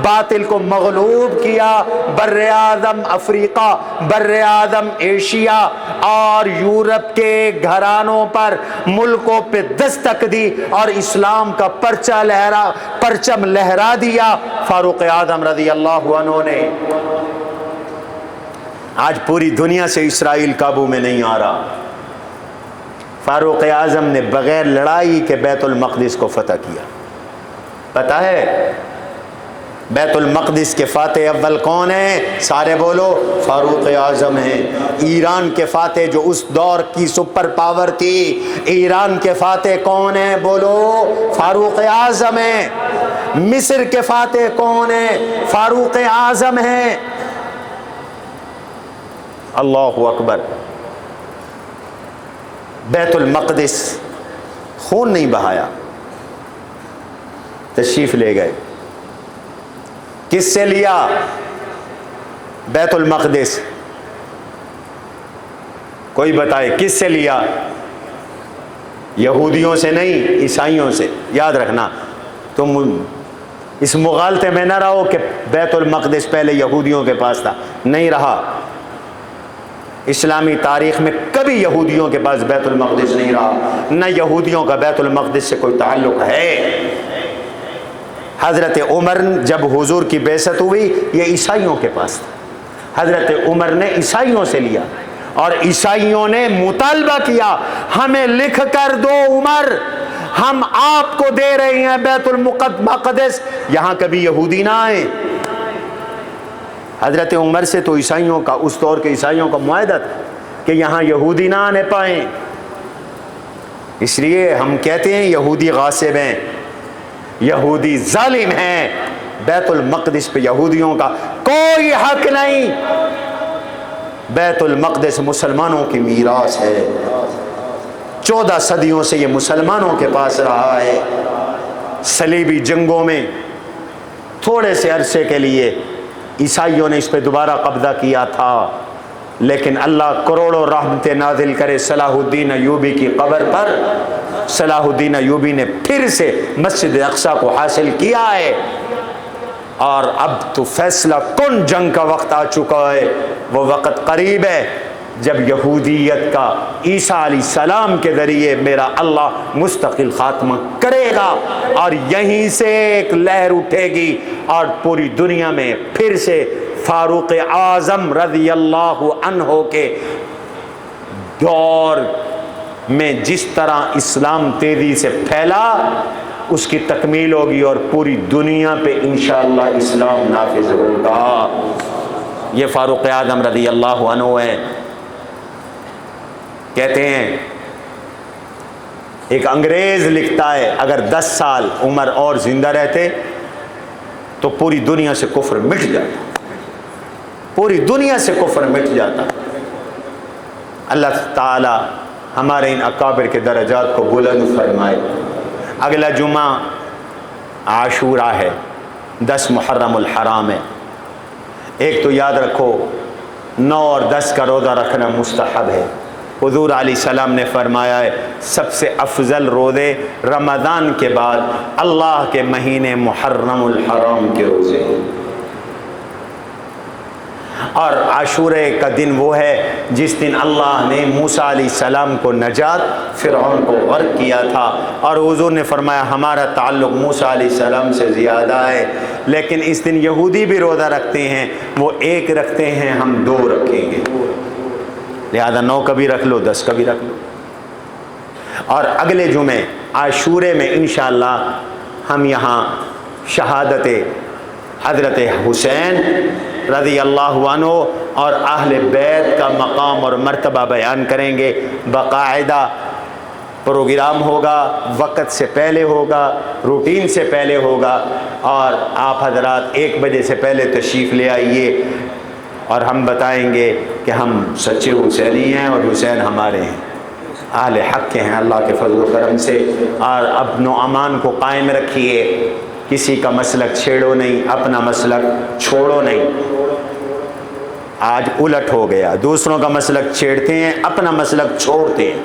باطل کو مغلوب کیا۔ بر اعظم افریقہ، بر اعظم ایشیا اور یورپ کے گھرانوں پر، ملکوں پہ دستک دی اور اسلام کا پرچم لہرا دیا فاروق اعظم رضی اللہ عنہ نے۔ آج پوری دنیا سے اسرائیل قابو میں نہیں آ رہا۔ فاروق اعظم نے بغیر لڑائی کے بیت المقدس کو فتح کیا۔ پتہ ہے بیت المقدس کے فاتح اول کون ہیں؟ سارے بولو، فاروق اعظم ہیں۔ ایران کے فاتح جو اس دور کی سپر پاور تھی، ایران کے فاتح کون ہیں؟ بولو، فاروق اعظم ہیں۔ مصر کے فاتح کون ہیں؟ فاروق اعظم ہیں۔ اللہ اکبر۔ بیت المقدس خون نہیں بہایا، تشریف لے گئے۔ کس سے لیا بیت المقدس؟ کوئی بتائے کس سے لیا؟ یہودیوں سے نہیں، عیسائیوں سے۔ یاد رکھنا، تم اس مغالطے میں نہ رہو کہ بیت المقدس پہلے یہودیوں کے پاس تھا، نہیں رہا۔ اسلامی تاریخ میں کبھی یہودیوں کے پاس بیت المقدس نہیں رہا، نہ یہودیوں کا بیت المقدس سے کوئی تعلق ہے۔ حضرت عمر جب حضور کی بعثت ہوئی، یہ عیسائیوں کے پاس تھا۔ حضرت عمر نے عیسائیوں سے لیا، اور عیسائیوں نے مطالبہ کیا، ہمیں لکھ کر دو عمر، ہم آپ کو دے رہے ہیں بیت المقدس، یہاں کبھی یہودی نہ آئیں۔ حضرت عمر سے تو عیسائیوں کا، اس دور کے عیسائیوں کا معاہدہ تھا کہ یہاں یہودی نہ آنے پائیں۔ اس لیے ہم کہتے ہیں یہودی غاصب ہیں، یہودی ظالم ہیں۔ بیت المقدس پہ یہودیوں کا کوئی حق نہیں۔ بیت المقدس مسلمانوں کی میراث ہے، 14 صدیوں سے یہ مسلمانوں کے پاس رہا ہے۔ صلیبی جنگوں میں تھوڑے سے عرصے کے لیے عیسائیوں نے اس پہ دوبارہ قبضہ کیا تھا، لیکن اللہ کروڑوں رحمتیں نازل کرے صلاح الدین ایوبی کی قبر پر۔ صلاح الدین ایوبی نے پھر سے مسجد اقصیٰ کو حاصل کیا ہے، اور اب تو فیصلہ کن جنگ کا وقت آ چکا ہے۔ وہ وقت قریب ہے جب یہودیت کا عیسیٰ علیہ السلام کے ذریعے میرا اللہ مستقل خاتمہ کرے گا، اور یہیں سے ایک لہر اٹھے گی، اور پوری دنیا میں پھر سے فاروق اعظم رضی اللہ عنہ کے دور میں جس طرح اسلام تیزی سے پھیلا، اس کی تکمیل ہوگی، اور پوری دنیا پہ انشاءاللہ اسلام نافذ ہوگا۔ یہ فاروق اعظم رضی اللہ عنہ ہیں۔ کہتے ہیں ایک انگریز لکھتا ہے، اگر 10 سال عمر اور زندہ رہتے تو پوری دنیا سے کفر مٹ جاتا، پوری دنیا سے کفر مٹ جاتا۔ اللہ تعالی ہمارے ان اکابر کے درجات کو بلند فرمائے۔ اگلا جمعہ عاشورہ ہے، 10 محرم الحرام ہے۔ ایک تو یاد رکھو 9 اور 10 کا روزہ رکھنا مستحب ہے۔ حضور علیہ السلام نے فرمایا ہے سب سے افضل روزے رمضان کے بعد اللہ کے مہینے محرم الحرام کے روزے، اور عاشورے کا دن وہ ہے جس دن اللہ نے موسیٰ علیہ السلام کو نجات، فرعون کو غرق کیا تھا، اور حضور نے فرمایا ہمارا تعلق موسیٰ علیہ السلام سے زیادہ ہے، لیکن اس دن یہودی بھی روزہ رکھتے ہیں، وہ 1 رکھتے ہیں، ہم 2 رکھیں گے، لہذا 9 کا بھی رکھ لو، 10 کا بھی رکھ لو۔ اور اگلے جمعے عاشورے میں انشاءاللہ ہم یہاں شہادت حضرت حسین رضی اللہ عنہ اور اہل بیت کا مقام اور مرتبہ بیان کریں گے۔ باقاعدہ پروگرام ہوگا، وقت سے پہلے ہوگا، روٹین سے پہلے ہوگا، اور آپ حضرات 1 بجے سے پہلے تشریف لے آئیے، اور ہم بتائیں گے کہ ہم سچے حسینی ہیں اور حسین ہمارے ہیں، اہل حق کے ہیں اللہ کے فضل و کرم سے۔ اور امن و امان کو قائم رکھیے، کسی کا مسلک چھیڑو نہیں، اپنا مسلک چھوڑو نہیں۔ آج الٹ ہو گیا، دوسروں کا مسلک چھیڑتے ہیں، اپنا مسلک چھوڑتے ہیں۔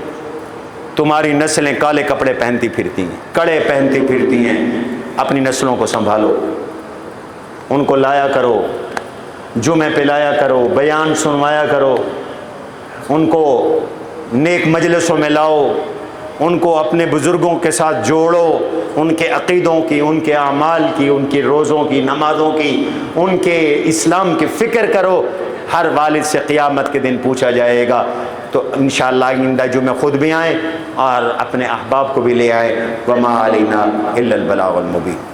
تمہاری نسلیں کالے کپڑے پہنتی پھرتی ہیں، کڑے پہنتی پھرتی ہیں، اپنی نسلوں کو سنبھالو، ان کو لایا کرو، جمعے پہ لایا کرو، بیان سنوایا کرو، ان کو نیک مجلسوں میں لاؤ، ان کو اپنے بزرگوں کے ساتھ جوڑو، ان کے عقیدوں کی، ان کے اعمال کی، ان کی روزوں کی، نمازوں کی، ان کے اسلام کی فکر کرو۔ ہر والد سے قیامت کے دن پوچھا جائے گا۔ تو انشاءاللہ آئندہ جمعہ خود بھی آئیں اور اپنے احباب کو بھی لے آئیں۔ وما علینا الا البلاغ المبین۔